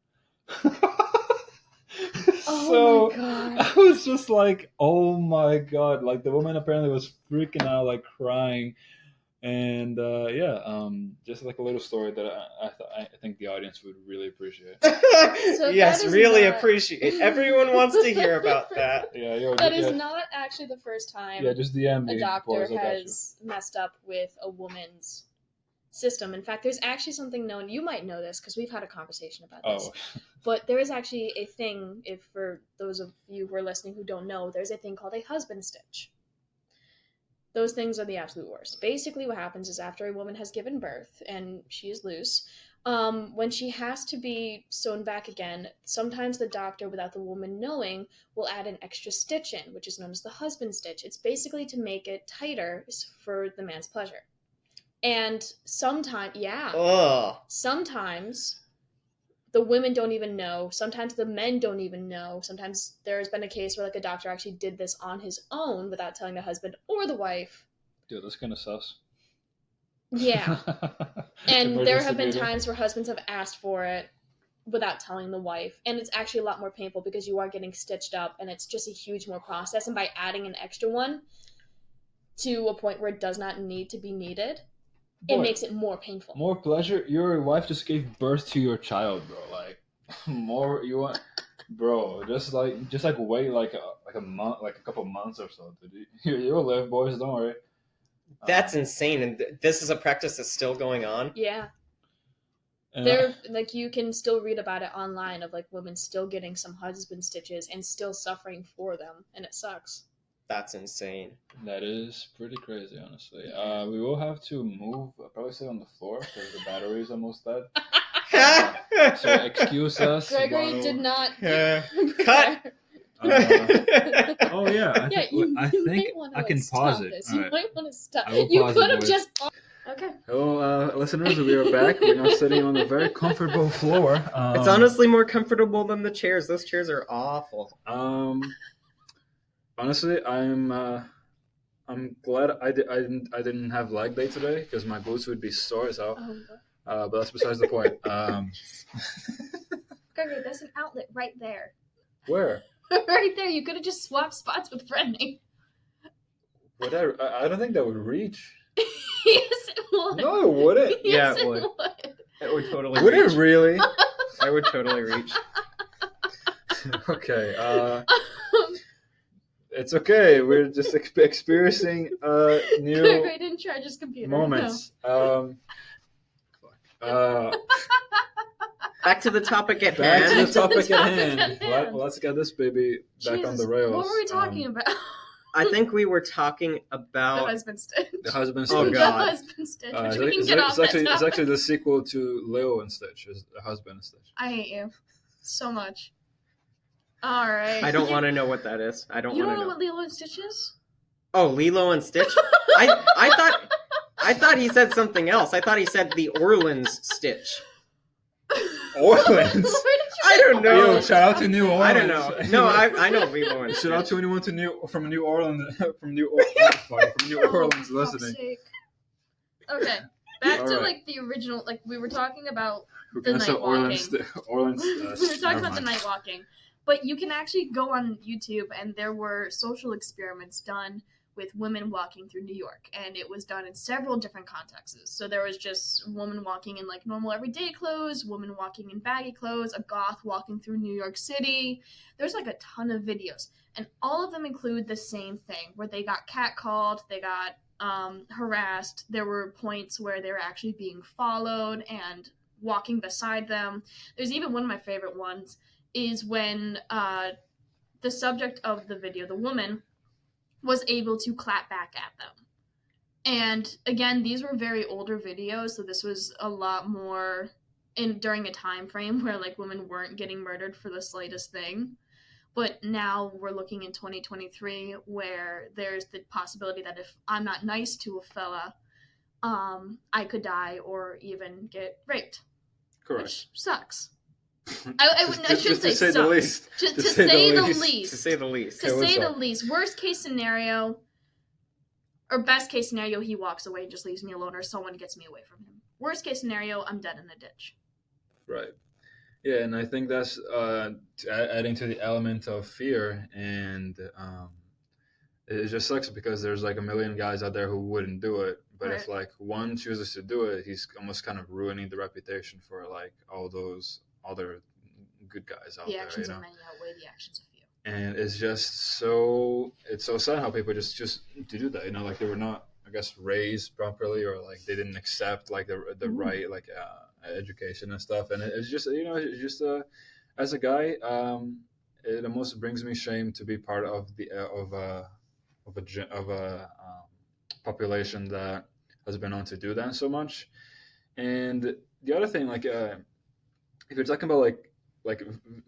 S2: Oh
S1: So
S2: my God.
S1: I was just like, "Oh my god!" Like the woman apparently was freaking out, like crying, and just like a little story that I think the audience would really appreciate.
S2: So
S3: yes,
S2: that is
S3: really
S2: not-
S3: appreciate. Everyone wants to hear about that.
S2: That is not actually the first time
S1: just DM me,
S2: a doctor
S1: boys, I got you.
S2: has messed up with a woman's system. In fact, there's actually something known. You might know this because we've had a conversation about this.
S1: Oh,
S2: But there is actually a thing. If for those of you who are listening who don't know, there's a thing called a husband stitch. Those things are the absolute worst. Basically, what happens is after a woman has given birth and she is loose, when she has to be sewn back again, sometimes the doctor, without the woman knowing, will add an extra stitch in, which is known as the husband stitch. It's basically to make it tighter for the man's pleasure. And sometimes the women don't even know. Sometimes the men don't even know. Sometimes there's been a case where like a doctor actually did this on his own without telling the husband or the wife.
S1: dude, that's kind of sus.
S2: Yeah. And there have been
S1: Emergency meeting.
S2: times where husbands have asked for it without telling the wife. And it's actually a lot more painful because you are getting stitched up and it's just a huge more process. And by adding an extra one to a point where it does not need to be needed, it
S1: Boy,
S2: makes it more painful.
S1: more pleasure. Your wife just gave birth to your child, bro. Like more you want, bro. Just wait like a month, like a couple months or so. Dude. You'll live, boys. Don't worry.
S3: That's insane, and this is a practice that's still going on.
S2: Yeah.
S1: And
S2: There, like, you can still read about it online of like women still getting some husband stitches and still suffering for them, and it sucks.
S3: That's insane.
S1: that is pretty crazy, honestly. We will have to move. Probably sit on the floor because the battery is almost dead. So excuse us.
S2: Gregory
S1: while-
S2: did not.
S3: Cut.
S1: Oh yeah,
S2: Yeah, you
S1: I
S2: might
S1: think
S2: wanna,
S1: I can
S2: like,
S1: pause
S2: stop
S1: it.
S2: this.
S1: All
S2: You
S1: right.
S2: might want to stop.
S1: I will
S2: You
S1: pause it,
S2: could have
S1: boys.
S2: just. Okay.
S1: Hello, listeners. We are back. We're now sitting on a very comfortable floor.
S3: It's honestly more comfortable than the chairs. Those chairs are awful.
S1: Honestly, I'm glad I didn't have leg day today because my boots would be sore as hell. But that's besides the point.
S2: Gregory, there's an outlet right there.
S1: Where?
S2: Right there. You could have just swapped spots with Brittany.
S1: Would I don't think that would reach.
S2: Yes, it would.
S1: No, it wouldn't.
S3: Yeah,
S2: Yes,
S3: it would. It would totally
S1: Would
S3: reach.
S1: it really?
S3: I would totally reach.
S1: Okay. It's okay. We're just experiencing new
S2: Gregory didn't charge his computer.
S1: moments.
S3: Back to the topic at
S1: Back to
S3: hand.
S1: the topic at
S2: Topic
S1: hand.
S2: at hand.
S1: Let's get this baby back on the rails.
S2: What were we talking about?
S3: I think we were talking
S2: The
S3: about.
S2: husband stitch.
S1: The husband
S3: Oh,
S1: stitch.
S3: God.
S2: The husband stitch. Which we can get off
S1: it's
S2: that
S1: actually the sequel to Leo and Stitch. Is the husband and Stitch.
S2: I hate you so much. All right.
S3: I don't want to know what that is. I don't
S2: You
S3: want
S2: don't
S3: to
S2: know
S3: know.
S2: what Lilo and Stitch is?
S3: Oh, Lilo and Stitch. I thought he said something else. I thought he said the Orleans Stitch.
S1: Orleans.
S2: Where did you
S3: I
S2: get
S3: don't know.
S1: Yo, shout out to New Orleans.
S3: I don't know. No, I know Lilo and
S1: Shout
S3: Stitch.
S1: out to anyone from New Orleans from New Orleans
S2: Oh, fuck's
S1: listening.
S2: sake. Okay, back
S1: All
S2: to
S1: right.
S2: like the original. Like we were talking about.
S1: We're
S2: The
S1: gonna say
S2: night
S1: Orleans.
S2: walking.
S1: Orleans.
S2: We were talking
S1: never
S2: about the
S1: mind.
S2: night walking, but you can actually go on YouTube and there were social experiments done with women walking through New York, and it was done in several different contexts. So there was just woman walking in like normal everyday clothes, woman walking in baggy clothes, a goth walking through New York City. There's like a ton of videos, and all of them include the same thing, where they got catcalled, they got harassed. There were points where they were actually being followed and walking beside them. There's even one of my favorite ones is when the subject of the video, the woman, was able to clap back at them. And again, these were very older videos, so this was a lot more during a time frame where like women weren't getting murdered for the slightest thing. But now we're looking in 2023 where there's the possibility that if I'm not nice to a fella, I could die or even get raped.
S1: Correct.
S2: Which sucks. I shouldn't say
S1: say
S2: sucks.
S1: the least.
S2: To say the least.
S3: To say the least.
S2: To say the least. Worst case scenario, or best case scenario, he walks away and just leaves me alone, or someone gets me away from him. Worst case scenario, I'm dead in the ditch.
S1: Right. Yeah, and I think that's adding to the element of fear, and it just sucks because there's like a million guys out there who wouldn't do it, but if like one chooses to do it, he's almost kind of ruining the reputation for like all those other good guys out
S2: The
S1: there.
S2: actions of many outweigh the actions of few.
S1: And it's just so sad how people just to do that. You know, like they were not, I guess, raised properly, or like they didn't accept like the right like education and stuff. And it's just, you know, it's just as a guy, it almost brings me shame to be part of the of a population that has been on to do that so much. And the other thing, like if you're talking about like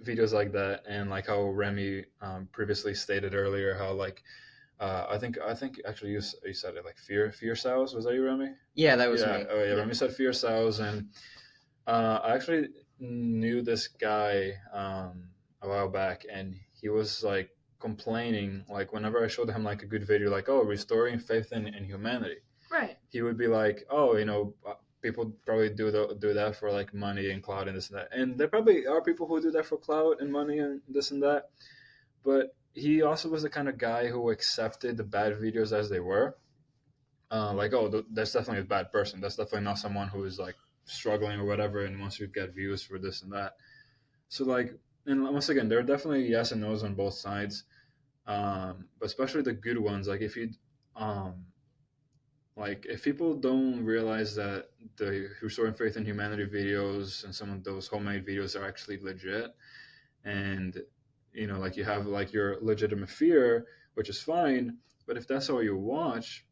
S1: videos like that, and like how Remy previously stated earlier, how like I think actually you said it, like fear sows. Was that you, Remy?
S3: Yeah, that was
S1: yeah.
S3: me.
S1: Oh yeah, Remy said fear sows, and I actually knew this guy a while back, and he was like complaining, like whenever I showed him like a good video, like, oh, restoring faith in humanity,
S2: right,
S1: he would be like, oh, you know, people probably do that for like money and clout and this and that, and there probably are people who do that for clout and money and this and that, but he also was the kind of guy who accepted the bad videos as they were. Like, oh, that's definitely a bad person, that's definitely not someone who is like struggling or whatever and wants to get views for this and that. So like, and once again, there are definitely yes and no's on both sides, but especially the good ones. Like if you um, like if people don't realize that the restoring faith in humanity videos and some of those homemade videos are actually legit, and you know, like you have like your legitimate fear, which is fine, but if that's all you watch,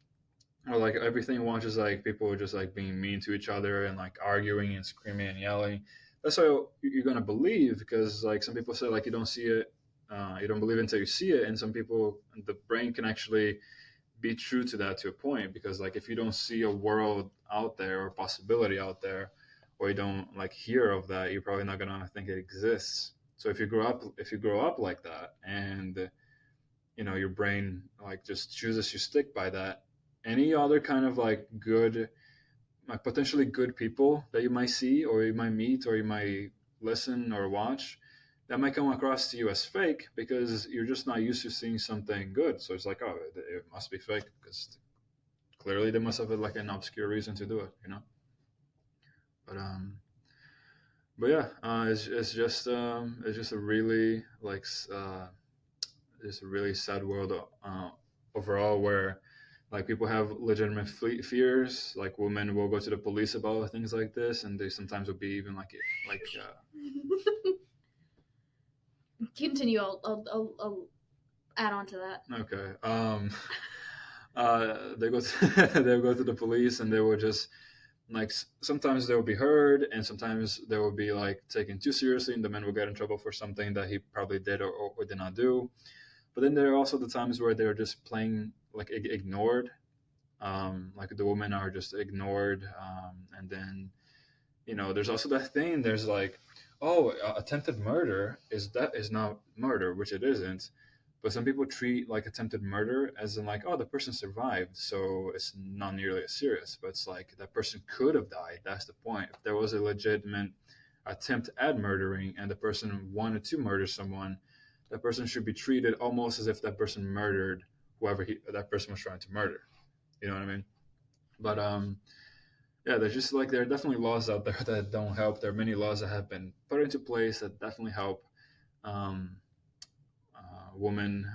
S1: or like everything you watch is like people just like being mean to each other and like arguing and screaming and yelling, that's how you're gonna believe, because like some people say like you don't see it, you don't believe it until you see it, and some people, the brain can actually be true to that to a point, because like if you don't see a world out there or possibility out there, or you don't like hear of that, you're probably not gonna think it exists. So if you grow up like that, and you know your brain like just chooses to stick by that, any other kind of like good, like potentially good people that you might see or you might meet or you might listen or watch, that might come across to you as fake because you're just not used to seeing something good. So it's like, oh, it must be fake because clearly they must have like an obscure reason to do it, you know. But but yeah, it's just a really like it's a really sad world overall, where like people have legitimate fears. Like women will go to the police about things like this, and they sometimes will be even like
S2: continue. I'll add on to that.
S1: okay. They go they go to the police, and they will just like sometimes they will be heard, and sometimes they will be like taken too seriously, and the man will get in trouble for something that he probably did or did not do. But then there are also the times where they're just plain like ignored, like the women are just ignored, and then you know there's also that thing, there's like, oh, attempted murder is not murder, which it isn't, but some people treat like attempted murder as in like, oh, the person survived, so it's not nearly as serious, but it's like that person could have died. That's the point. If there was a legitimate attempt at murdering and the person wanted to murder someone, that person should be treated almost as if that person murdered whoever that person was trying to murder. You know what I mean? But yeah, there's just like there are definitely laws out there that don't help. There are many laws that have been put into place that definitely help um, women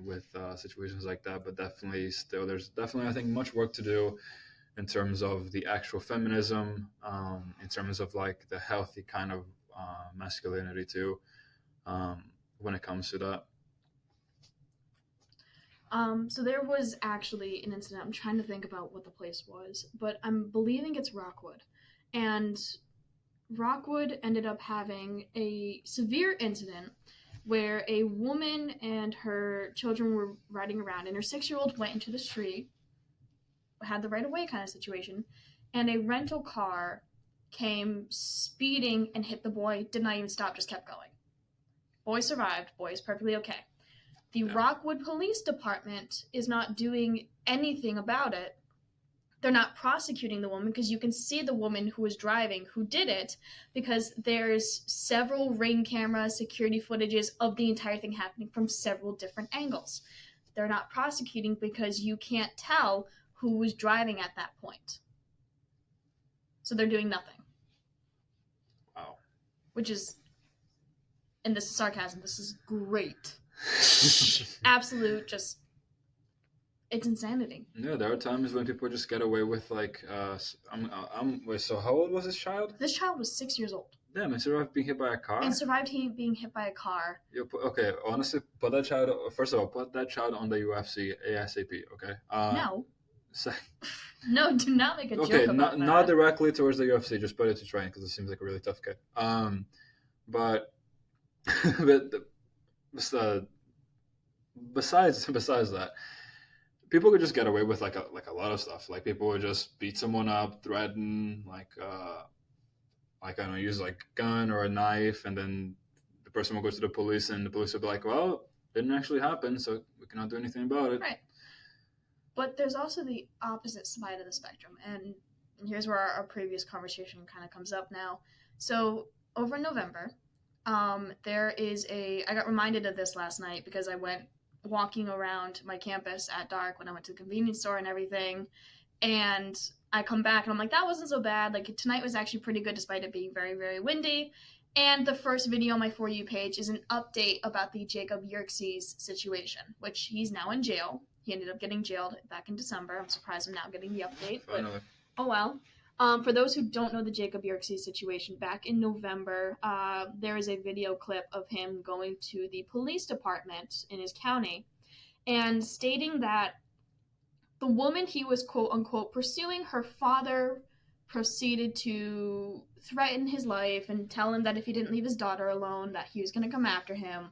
S1: with situations like that. But definitely, still, there's definitely I think much work to do in terms of the actual feminism, in terms of like the healthy kind of masculinity too, when it comes to that.
S2: So there was actually an incident. I'm trying to think about what the place was, but I'm believing it's Rockwood. And Rockwood ended up having a severe incident where a woman and her children were riding around, and her 6-year-old went into the street, had the right of way kind of situation, and a rental car came speeding and hit the boy, did not even stop, just kept going. Boy survived, boy is perfectly okay. The Rockwood Police Department is not doing anything about it. They're not prosecuting the woman because you can see the woman who was driving who did it, because there's several ring camera security footages of the entire thing happening from several different angles. They're not prosecuting because you can't tell who was driving at that point. So they're doing nothing.
S1: Wow.
S2: Which is, and this is sarcasm, this is great. Absolute, just, it's insanity.
S1: Yeah, there are times when people just get away with like, wait, so how old was this child?
S2: This child was 6 years old.
S1: Damn, and survived being hit by a car?
S2: And survived being hit by a car.
S1: Okay, honestly, put that child, first of all, put that child on the UFC ASAP, okay?
S2: No.
S1: So,
S2: no, do not make a joke about that.
S1: Not directly towards the UFC, just put it to training because it seems like a really tough kid. But besides that, people could just get away with like a lot of stuff. Like people would just beat someone up, threaten, like I don't know, use like a gun or a knife, and then the person will go to the police, and the police will be like, "Well, it didn't actually happen, so we cannot do anything about it."
S2: Right. But there's also the opposite side of the spectrum, and here's where our previous conversation kind of comes up now. So over in November, there is I got reminded of this last night because I went walking around my campus at dark when I went to the convenience store and everything, and I come back and I'm like, that wasn't so bad. Like tonight was actually pretty good despite it being very, very windy. And the first video on my For You page is an update about the Jacob Yerkes situation, which he's now in jail. He ended up getting jailed back in December. I'm surprised I'm now getting the update. But, oh well. For those who don't know the Jacob Yerkes situation, back in November, there is a video clip of him going to the police department in his county and stating that the woman he was quote-unquote pursuing, her father proceeded to threaten his life and tell him that if he didn't leave his daughter alone, that he was going to come after him.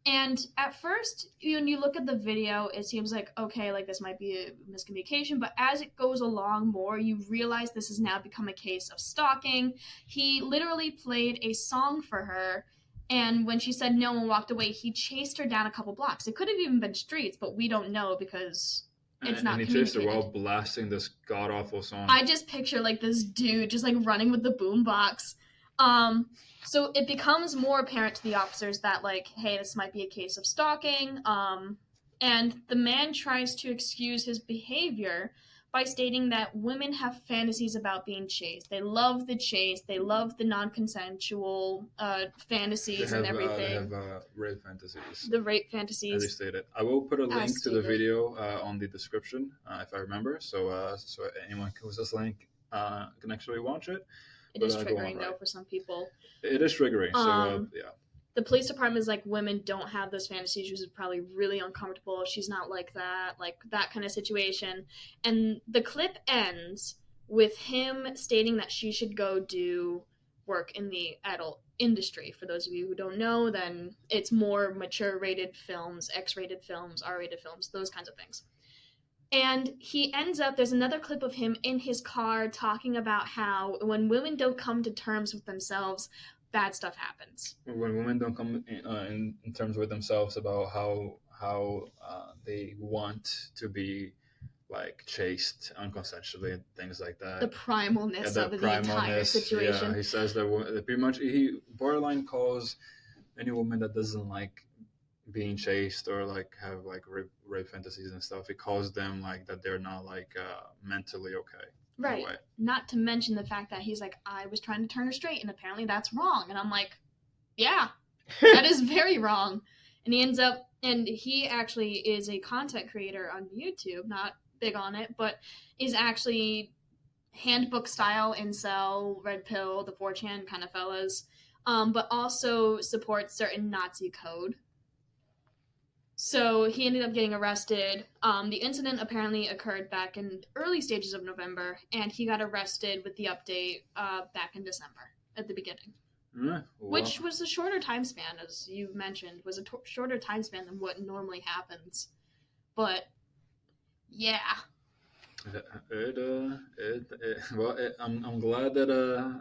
S2: And at first, when you look at the video, it seems like, okay, like this might be a miscommunication, but as it goes along more, you realize this has now become a case of stalking. He literally played a song for her, and when she said no and walked away, he chased her down a couple blocks. It could have even been streets, but we don't know because it's not communicated. And he chased her
S1: while blasting this god-awful song.
S2: I just picture, like, this dude just, like, running with the boombox. So it becomes more apparent to the officers that, like, hey, this might be a case of stalking. And the man tries to excuse his behavior by stating that women have fantasies about being chased. They love the chase. They love the non-consensual fantasies and everything. They
S1: have rape fantasies.
S2: The rape fantasies.
S1: As you stated. I will put a link to the video on the description, if I remember. So anyone who uses this link can actually watch it.
S2: It is triggering, though, for some people.
S1: It is triggering, so yeah.
S2: The police department is like, women don't have those fantasies. She's probably really uncomfortable. She's not like that kind of situation. And the clip ends with him stating that she should go do work in the adult industry. For those of you who don't know, then it's more mature-rated films, X-rated films, R-rated films, those kinds of things. And he ends up, there's another clip of him in his car talking about how when women don't come to terms with themselves, bad stuff happens.
S1: When women don't come in terms with themselves about how they want to be like chased unconsensually and things like that.
S2: The primalness of the entire situation.
S1: Yeah, he says that pretty much he borderline calls any woman that doesn't like being chased or like have like rape fantasies and stuff. He calls them like that they're not like mentally okay.
S2: Right. Not to mention the fact that he's like, I was trying to turn her straight and apparently that's wrong. And I'm like, yeah, that is very wrong. And he ends up, and he actually is a content creator on YouTube, not big on it, but is actually handbook style incel, red pill, the 4chan kind of fellas, but also supports certain Nazi code. So he ended up getting arrested. The incident apparently occurred back in early stages of November, and he got arrested with the update back in December. at the beginning.
S1: Well,
S2: Which was a shorter time span, as you mentioned, was a shorter time span than what normally happens. But, yeah.
S1: I'm glad that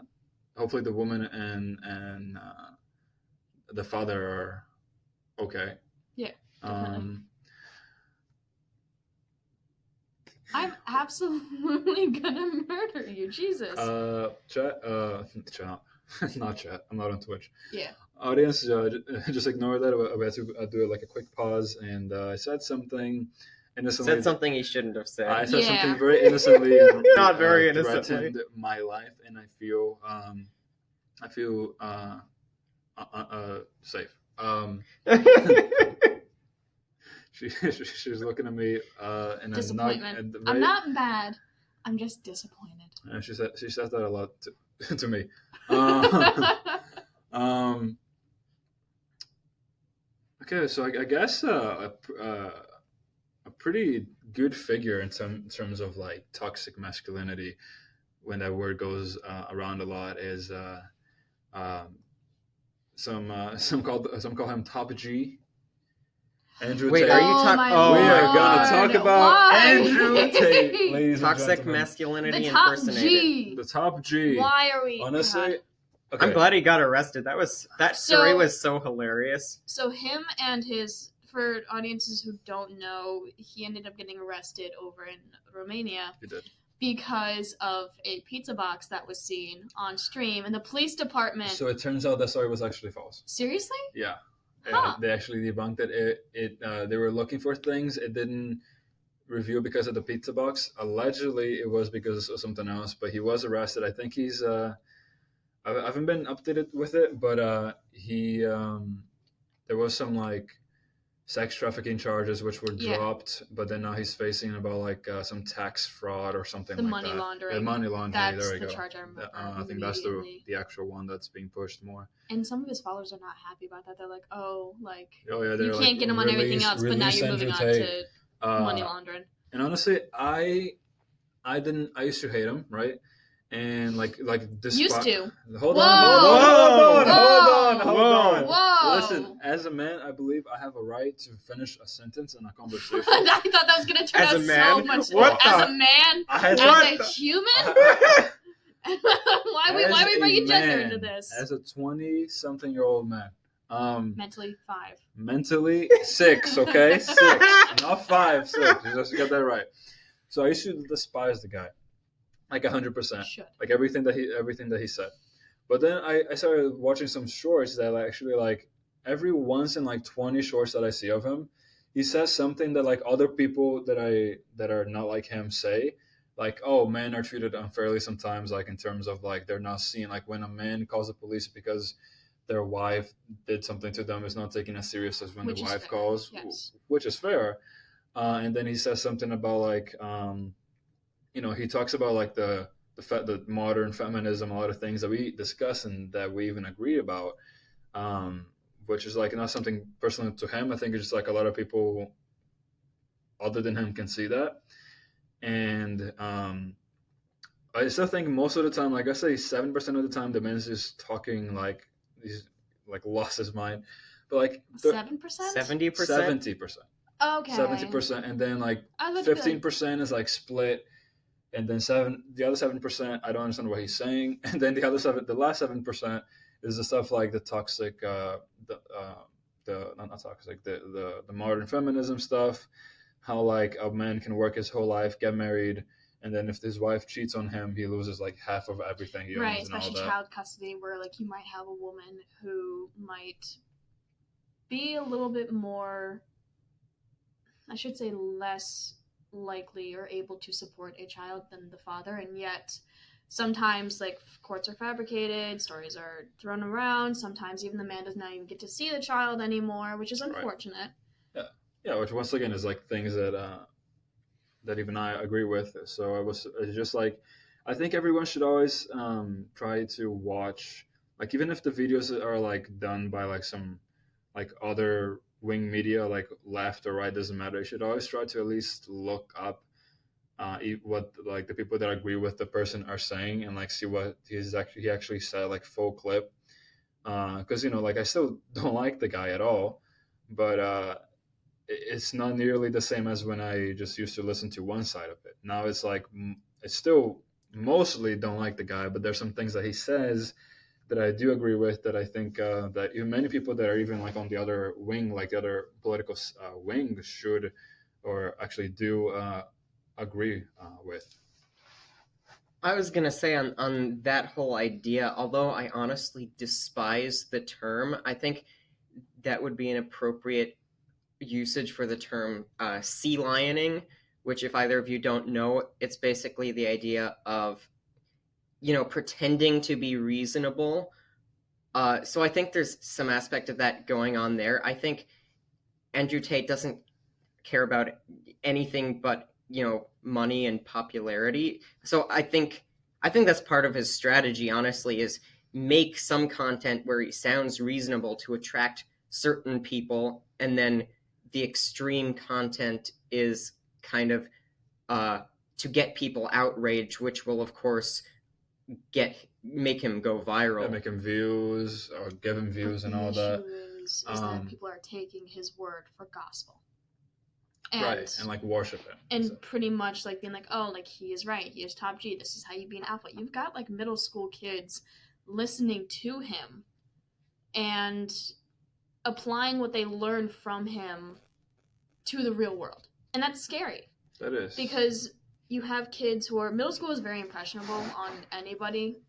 S1: hopefully the woman and the father are okay.
S2: Yeah, definitely.
S1: Um,
S2: I'm absolutely gonna murder you, Jesus.
S1: chat, chat, not chat. I'm not on Twitch.
S2: Yeah.
S1: Audience, just ignore that. We had to do like a quick pause, and I said something innocently.
S3: Said something he shouldn't have said.
S1: I said
S2: Yeah.
S1: something very innocently, and
S3: Not very innocently.
S1: threatened my life, and I feel safe. She's looking at me in a
S2: Disappointment. I'm not mad. I'm just disappointed.
S1: She says that a lot to me. Okay, so I guess a pretty good figure in terms of like toxic masculinity, when that word goes around a lot, is some call him Top G. Andrew
S3: Wait,
S1: Tate.
S3: are you talking?
S2: Oh
S1: we
S2: my
S1: are gonna
S2: Lord.
S1: talk about
S2: Why?
S1: Andrew Tate, ladies and
S3: Toxic
S1: gentlemen.
S3: masculinity
S2: The top
S3: impersonated.
S2: G.
S1: The Top G.
S2: Why are we?
S1: Honestly,
S2: God.
S1: okay.
S3: I'm glad he got arrested. That story was so hilarious.
S2: So him and his, for audiences who don't know, he ended up getting arrested over in Romania.
S1: He did.
S2: Because of a pizza box that was seen on stream, and the police department.
S1: So it turns out that story was actually false.
S2: Seriously?
S1: Yeah.
S2: Huh.
S1: They actually debunked it. They were looking for things. It didn't review because of the pizza box. Allegedly, it was because of something else. But he was arrested. I think he's. I haven't been updated with it, but he. There was some like sex trafficking charges which were dropped, but then now he's facing about like some tax fraud or something
S2: the
S1: like
S2: money
S1: that.
S2: Laundering.
S1: The money laundering.
S2: That's
S1: there we
S2: the
S1: go.
S2: charge I remember.
S1: I think that's the actual one that's being pushed more.
S2: And some of his followers are not happy about that. They're like, oh yeah,
S1: you
S2: can't get him on everything else, but now you're moving on to money laundering.
S1: And honestly, I used to hate him, right? And like this.
S2: Used to.
S1: Hold
S3: Whoa.
S1: on.
S2: Whoa.
S1: Listen, as a man, I believe I have a right to finish a sentence in a conversation.
S2: I thought that was gonna turn
S3: As
S2: out
S3: a man?
S2: so much.
S3: What
S2: as
S3: the-
S2: a man,
S1: as
S2: a human. why we bring gender into this?
S1: As a 20-something-year-old man.
S2: Mentally 5.
S1: Mentally 6, okay? 6. Not 5, 6. You just got that right. So I used to despise the guy. Like 100%. Like everything that he said. But then I started watching some shorts that actually like every once in like 20 shorts that I see of him, he says something that like other people that are not like him say. Like, oh, men are treated unfairly sometimes, like in terms of like they're not seen. Like when a man calls the police because their wife did something to them, it's not taken as serious as when the wife calls, which is fair. And then he says something about like, he talks about like the modern feminism, a lot of things that we discuss and that we even agree about, which is like not something personal to him. I think it's just like a lot of people other than him can see that. And I still think most of the time, like I say 7% of the time, the man's just talking like he's like lost his mind. But like
S2: 7%?
S3: 70%?
S1: 70%.
S2: Okay.
S1: 70%. And then like 15% is like split. And then the other 7%, I don't understand what he's saying. And then the last 7% is the stuff like the toxic, not toxic, the modern feminism stuff. How like a man can work his whole life, get married, and then if his wife cheats on him, he loses like half of everything he owns.
S2: Right,
S1: and all
S2: especially
S1: that.
S2: child custody, where like you might have a woman who might be a little bit more, I should say, less likely or able to support a child than the father, and yet sometimes like courts are fabricated, stories are thrown around, sometimes even the man does not even get to see the child anymore, which is unfortunate.
S1: Right. Yeah, which once again is like things that even I agree with. So it's just like, I think everyone should always try to watch, like even if the videos are like done by like some like other wing media, like left or right, doesn't matter. You should always try to at least look up what like the people that agree with the person are saying, and like see what he actually said, like full clip. Because like I still don't like the guy at all, but it's not nearly the same as when I just used to listen to one side of it. Now it's like I still mostly don't like the guy, but there's some things that he says that I do agree with, that I think that even many people that are even like on the other wing, like the other political wing, should or actually do agree with.
S3: I was gonna say on that whole idea, although I honestly despise the term, I think that would be an appropriate usage for the term sea lioning, which, if either of you don't know, it's basically the idea of, pretending to be reasonable. So I think there's some aspect of that going on there. I think Andrew Tate doesn't care about anything but money and popularity. So I think that's part of his strategy, honestly, is make some content where he sounds reasonable to attract certain people, and then the extreme content is kind of to get people outraged, which will of course make him go viral.
S1: Make him views or give him views and all that.
S2: The issue is that people are taking his word for gospel.
S1: And like worship him.
S2: And pretty much like being like, oh, like he is right. He is top G. This is how you be an alpha. You've got like middle school kids listening to him and applying what they learned from him to the real world. And that's scary.
S1: That is.
S2: Because you have kids who are, middle school is very impressionable on anybody.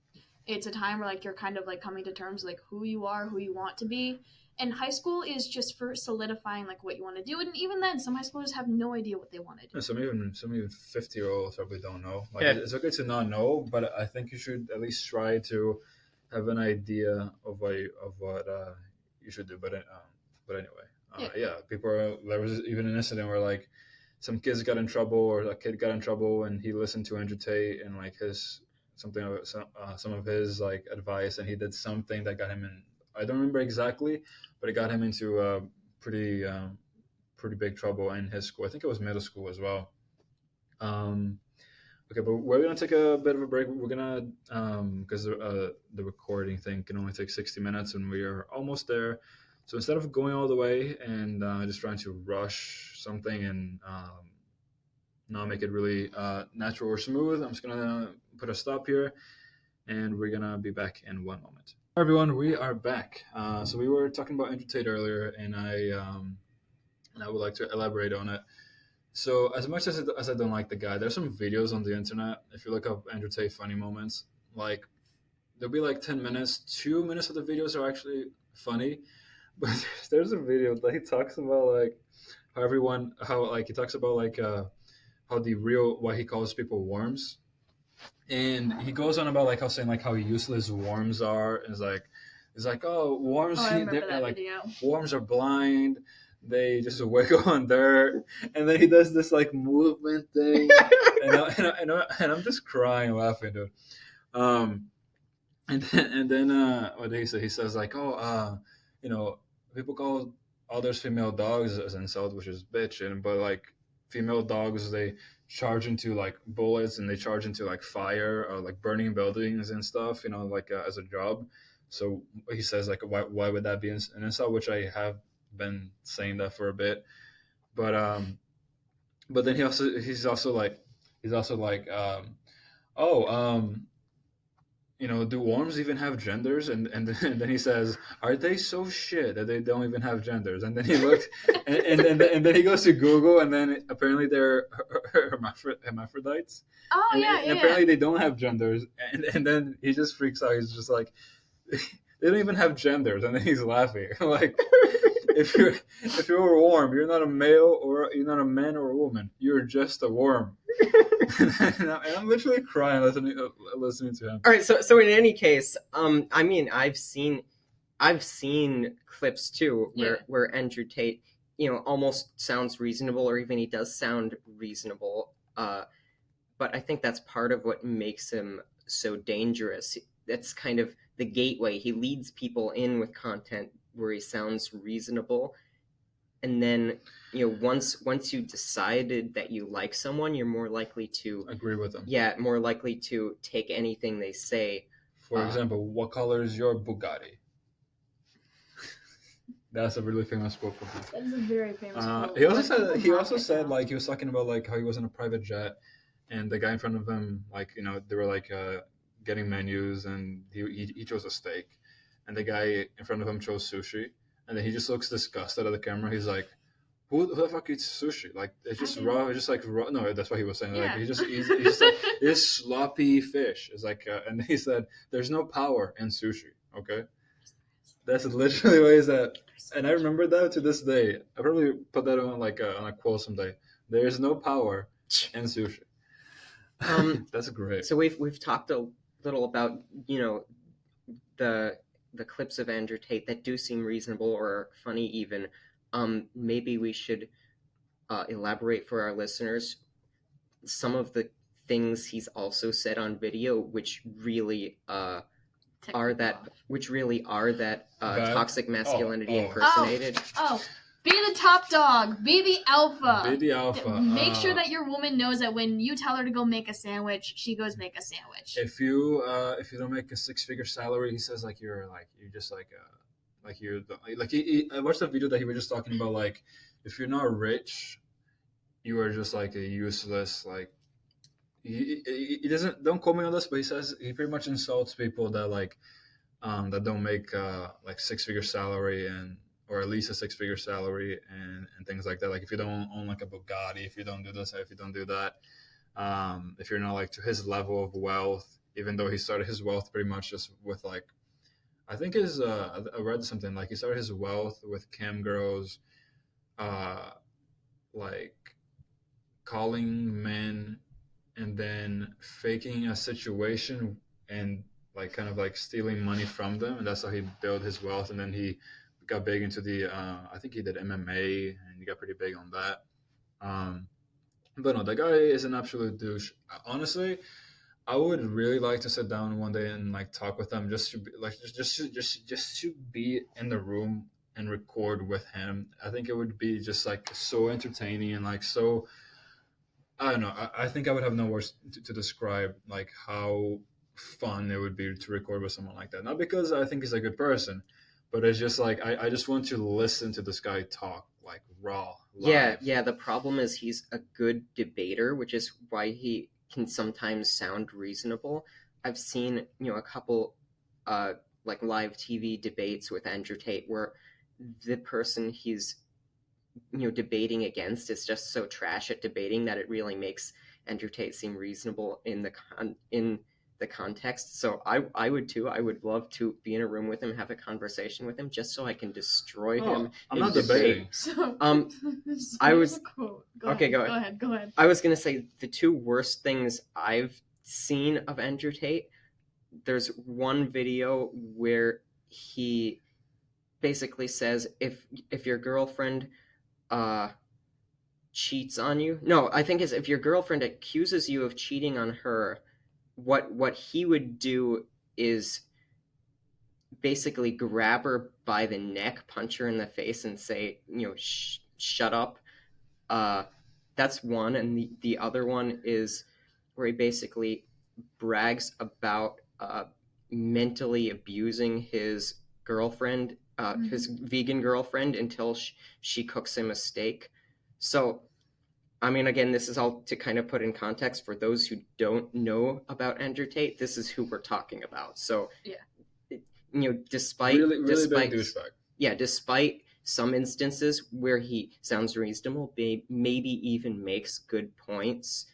S2: It's a time where like you're kind of like coming to terms with like who you are, who you want to be. And high school is just for solidifying like what you want to do. And even then, some high schoolers have no idea what they want to do.
S1: Yeah, some even 50-year-olds probably don't know. Like it's okay to not know, but I think you should at least try to have an idea of what you should do. But anyway, people there was even an incident where like some kids got in trouble, or a kid got in trouble, and he listened to Andrew Tate and like some of his like advice, and he did something that got him in. I don't remember exactly, but it got him into pretty big trouble in his school. I think it was middle school as well. Okay, but we're gonna take a bit of a break. We're gonna because the recording thing can only take 60 minutes, and we are almost there. So instead of going all the way and just trying to rush something and not make it really natural or smooth, I'm just gonna put a stop here, and we're gonna be back in one moment. Hi everyone, we are back. So we were talking about Andrew Tate earlier, and I would like to elaborate on it. So as much as I don't like the guy, there's some videos on the internet. If you look up Andrew Tate funny moments, like there'll be like 10 minutes, 2 minutes of the videos are actually funny, but there's a video that he talks about like he talks about like why he calls people worms. And he goes on about like how useless worms are. And it's like oh worms, worms are blind. They just wiggle on dirt, and then he does this like movement thing, and I'm just crying laughing, dude. And then what did he say? He says like people call others female dogs as an insult, which is bitching, but like female dogs, they charge into like bullets, and they charge into like fire or like burning buildings and stuff, like as a job. So he says like why would that be an insult, which I have been saying that for a bit, but then he's also like do worms even have genders? And then he says, are they so shit that they don't even have genders? And then he looks, and then he goes to Google, and then apparently they're hermaphrodites.
S2: Oh,
S1: and apparently they don't have genders. And then he just freaks out. He's just like, they don't even have genders. And then he's laughing. Like, if you're a worm, you're not a male, or you're not a man or a woman. You're just a worm. and I'm literally crying listening to him.
S3: All right, so in any case, I mean, I've seen clips too where Andrew Tate, almost sounds reasonable, or even he does sound reasonable. But I think that's part of what makes him so dangerous. That's kind of the gateway. He leads people in with content where he sounds reasonable, and then once you decided that you like someone, you're more likely to
S1: agree with them.
S3: Yeah, more likely to take anything they say.
S1: For example, what color is your Bugatti? That's a really famous quote from him.
S2: That is a very famous quote.
S1: He also
S2: but people
S1: said
S2: mock it
S1: said
S2: now.
S1: like he was talking about like how he was in a private jet, and the guy in front of him, like, they were like getting menus, and he chose a steak, and the guy in front of him chose sushi, and then he just looks disgusted at the camera. He's like, who the fuck eats sushi? Like, it's just raw. It's just like raw. No, that's what he was saying.
S2: Yeah.
S1: Like, he's just like, it's sloppy fish. It's like, and he said, "There's no power in sushi." Okay, that's literally what he said. And I remember that to this day. I probably put that on like on a quote someday. There is no power in sushi. That's great.
S3: So we've talked a little about the clips of Andrew Tate that do seem reasonable or funny even. Maybe we should elaborate for our listeners some of the things he's also said on video, which really are that
S1: Bad?
S3: toxic masculinity
S1: Oh.
S3: impersonated.
S2: Be the top dog. Be the alpha.
S1: Be the alpha.
S2: Make sure that your woman knows that when you tell her to go make a sandwich, she goes make a sandwich.
S1: If you don't make a 6-figure salary, he says like you're just like you're like I watched a video that he was just talking about, like, if you're not rich, you are just like a useless, like, he doesn't, don't quote me on this, but he says he pretty much insults people that like that don't make like 6-figure salary, and or at least a 6-figure salary, and things like that. Like, if you don't own like a Bugatti, if you don't do this, if you don't do that, if you're not like to his level of wealth, even though he started his wealth pretty much just with like, I think his I read something like he started his wealth with cam girls, like calling men and then faking a situation and like kind of like stealing money from them, and that's how he built his wealth. And then he got big into the I think he did MMA, and he got pretty big on that. But no, that guy is an absolute douche. Honestly, I would really like to sit down one day and like talk with him, just to be, like just to be in the room and record with him. I think it would be just like so entertaining and like so, I don't know. I think I would have no words to describe like how fun it would be to record with someone like that. Not because I think he's a good person, but it's just like I just want to listen to this guy talk like raw. Live.
S3: Yeah. The problem is he's a good debater, which is why he can sometimes sound reasonable. I've seen a couple like live TV debates with Andrew Tate where the person he's debating against is just so trash at debating that it really makes Andrew Tate seem reasonable in the context. So I would too. I would love to be in a room with him, have a conversation with him, just so I can destroy him.
S1: I'm not debating.
S2: So,
S3: I was
S2: a quote.
S3: Go ahead.
S2: Go ahead.
S3: I was gonna say the two worst things I've seen of Andrew Tate. There's one video where he basically says if your girlfriend cheats on you. No, I think if your girlfriend accuses you of cheating on her, what he would do is basically grab her by the neck, punch her in the face, and say, shut up. That's one, and the other one is where he basically brags about mentally abusing his girlfriend, his vegan girlfriend, until she cooks him a steak. So, I mean, again, this is all to kind of put in context for those who don't know about Andrew Tate. This is who we're talking about. So, despite
S1: really big douchebag.
S3: Yeah, despite some instances where he sounds reasonable, maybe even makes good points,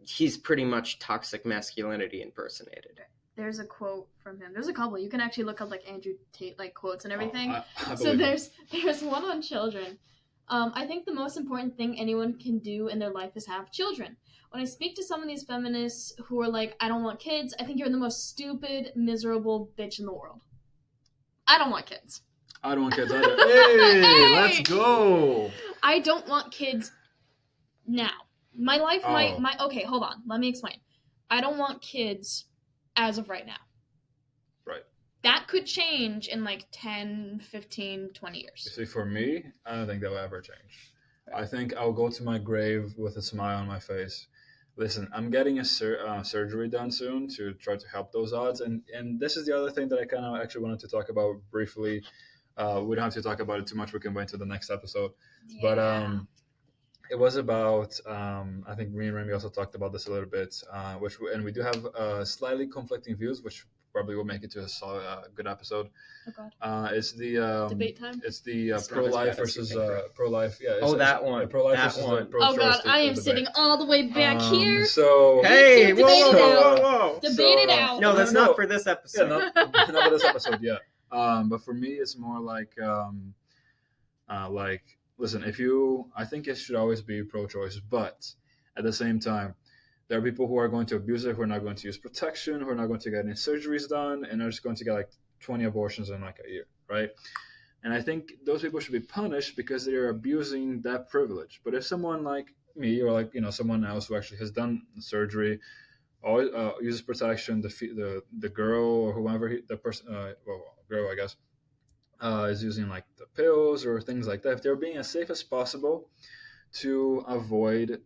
S3: he's pretty much toxic masculinity impersonated.
S2: There's a quote from him. There's a couple. You can actually look up like Andrew Tate like quotes and everything. So there's one on children. I think the most important thing anyone can do in their life is have children. When I speak to some of these feminists who are like, I don't want kids, I think you're the most stupid, miserable bitch in the world. I don't want kids.
S1: I don't want kids either. Hey, let's go.
S2: I don't want kids now. My life might okay, hold on. Let me explain. I don't want kids as of right now.
S1: Right.
S2: that could change in like 10, 15, 20 years.
S1: You see, for me, I don't think that will ever change. I think I'll go to my grave with a smile on my face. Listen, I'm getting a surgery done soon to try to help those odds, and this is the other thing that I kind of actually wanted to talk about briefly. We don't have to talk about it too much. We can wait to the next episode.
S2: Yeah.
S1: But it was about I think me and Remy also talked about this a little bit, and we do have slightly conflicting views, which probably will make it to a solid, good episode.
S2: Oh God.
S1: It's the
S2: Debate time.
S1: It's the
S3: It's not
S1: pro-life
S3: as bad as you
S1: versus
S3: think, right?
S1: pro-life. Yeah.
S3: Oh, that
S1: yeah,
S3: one.
S1: pro-life
S3: That
S1: versus
S3: one.
S1: the pro-choice.
S2: Oh God, I am
S1: debate.
S2: sitting all the way back here.
S1: So
S3: Hey,
S2: Debate
S3: whoa,
S2: it out.
S3: whoa.
S2: Debate it
S1: so,
S2: out.
S3: No, that's
S1: No.
S3: not for this
S1: yeah,
S3: episode.
S1: not for this episode yet. But for me, it's more like listen, I think it should always be pro-choice, but at the same time, there are people who are going to abuse it, who are not going to use protection, who are not going to get any surgeries done, and are just going to get like 20 abortions in like a year, right? And I think those people should be punished because they're abusing that privilege. But if someone like me or like someone else who actually has done surgery, always uses protection, the girl or whoever the person, girl I guess, is using like the pills or things like that. If they're being as safe as possible to avoid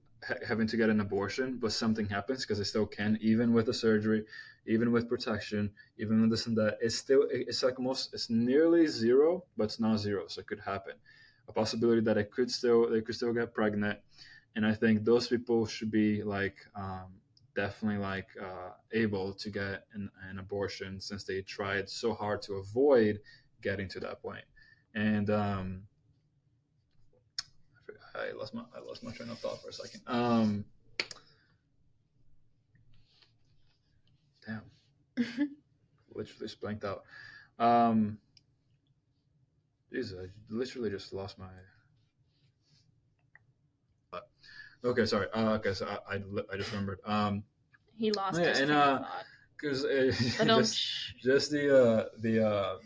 S1: having to get an abortion, but something happens because they still can, even with the surgery, even with protection, even with this and that, it's nearly zero, but it's not zero, so it could happen. A possibility that they could still get pregnant, and I think those people should be like definitely like able to get an abortion since they tried so hard to avoid getting to that point. And I lost my train of thought for a second. Damn, literally just blanked out. Jesus, I literally just lost my. Okay, sorry. Okay, so I just remembered.
S2: He lost
S1: yeah,
S2: his
S1: and
S2: train of thought.
S1: because just the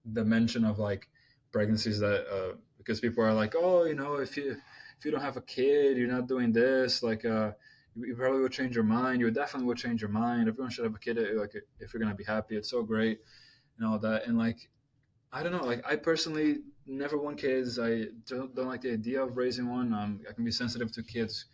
S1: mention of like pregnancies that because people are like, oh, if you don't have a kid, you're not doing this, like you probably will change your mind. You definitely will change your mind. Everyone should have a kid, like if you're gonna be happy, it's so great and all that. And like I don't know, like I personally never want kids. I don't like the idea of raising one. I can be sensitive to kids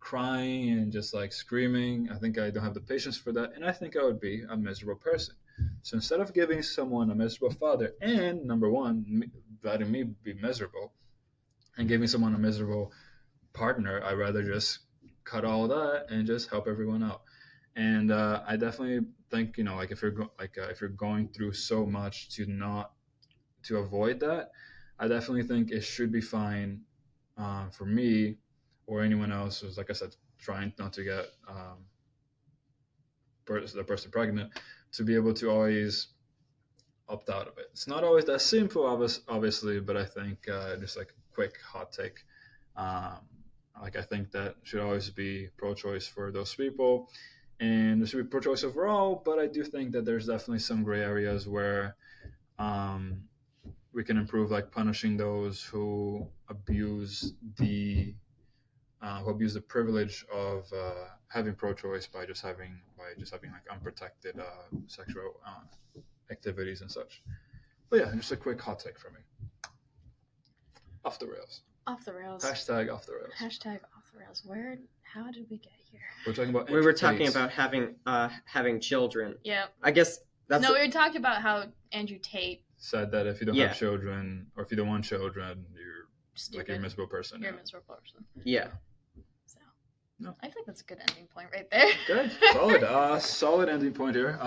S1: crying and just like screaming. I think I don't have the patience for that, and I think I would be a miserable person. So instead of giving someone a miserable father and number one, letting me be miserable and giving someone a miserable partner, I'd rather just cut all that and just help everyone out. And I definitely think like if you're going through so much to avoid that, I definitely think it should be fine for me or anyone else who's, like I said, trying not to get the person pregnant, to be able to always opt out of it. It's not always that simple, obviously, but I think just like a quick hot take, like I think that should always be pro-choice for those people, and it should be pro-choice overall. But I do think that there's definitely some gray areas where we can improve, like punishing those who abuse the privilege of having pro-choice by just having like unprotected sexual activities and such. But yeah, just a quick hot take for me. Off the rails.
S2: Off the rails.
S1: Hashtag off the rails.
S2: Hashtag off the rails. How did we get here?
S1: We're talking about.
S3: We were talking about having children.
S2: Yeah.
S3: I guess that's.
S2: No, we were talking about how Andrew Tate
S1: said that if you don't have children, or if you don't want children, you're
S2: stupid.
S1: like a miserable person.
S2: You're a miserable person.
S3: Yeah.
S2: So.
S1: No.
S2: I think that's a good ending point right there.
S1: Good. Solid. Solid ending point here.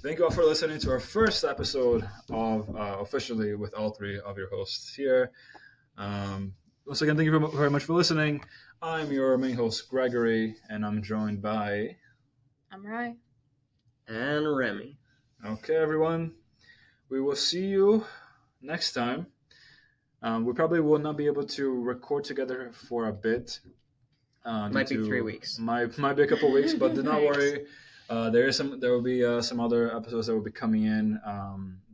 S1: Thank you all for listening to our first episode of officially with all three of your hosts here. Once again, thank you very much for listening. I'm your main host, Gregory, and I'm joined by...
S2: I'm Rai.
S3: And Remy.
S1: Okay, everyone. We will see you next time. We probably will not be able to record together for a bit.
S3: Might be 3 weeks.
S1: Might be a couple weeks, but do not worry. There will be some other episodes that will be coming in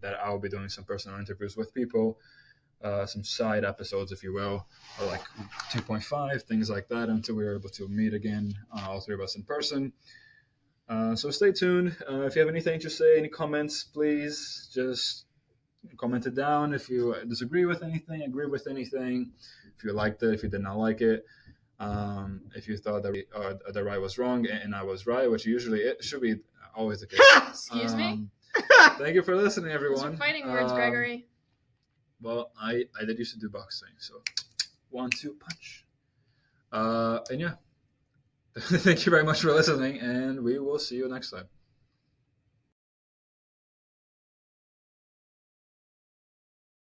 S1: that I will be doing some personal interviews with people, some side episodes, if you will, or like 2.5, things like that, until we are able to meet again, all three of us in person. So stay tuned. If you have anything to say, any comments, please just comment it down. If you disagree with anything, agree with anything, if you liked it, if you did not like it, if you thought that Rai was wrong and I was right, which usually it should be always the case.
S2: Excuse me?
S1: Thank you for listening,
S2: Those
S1: everyone.
S2: are fighting words, Gregory.
S1: Well, I did used to do boxing, so 1-2 punch. And yeah, thank you very much for listening, and we will see you next time.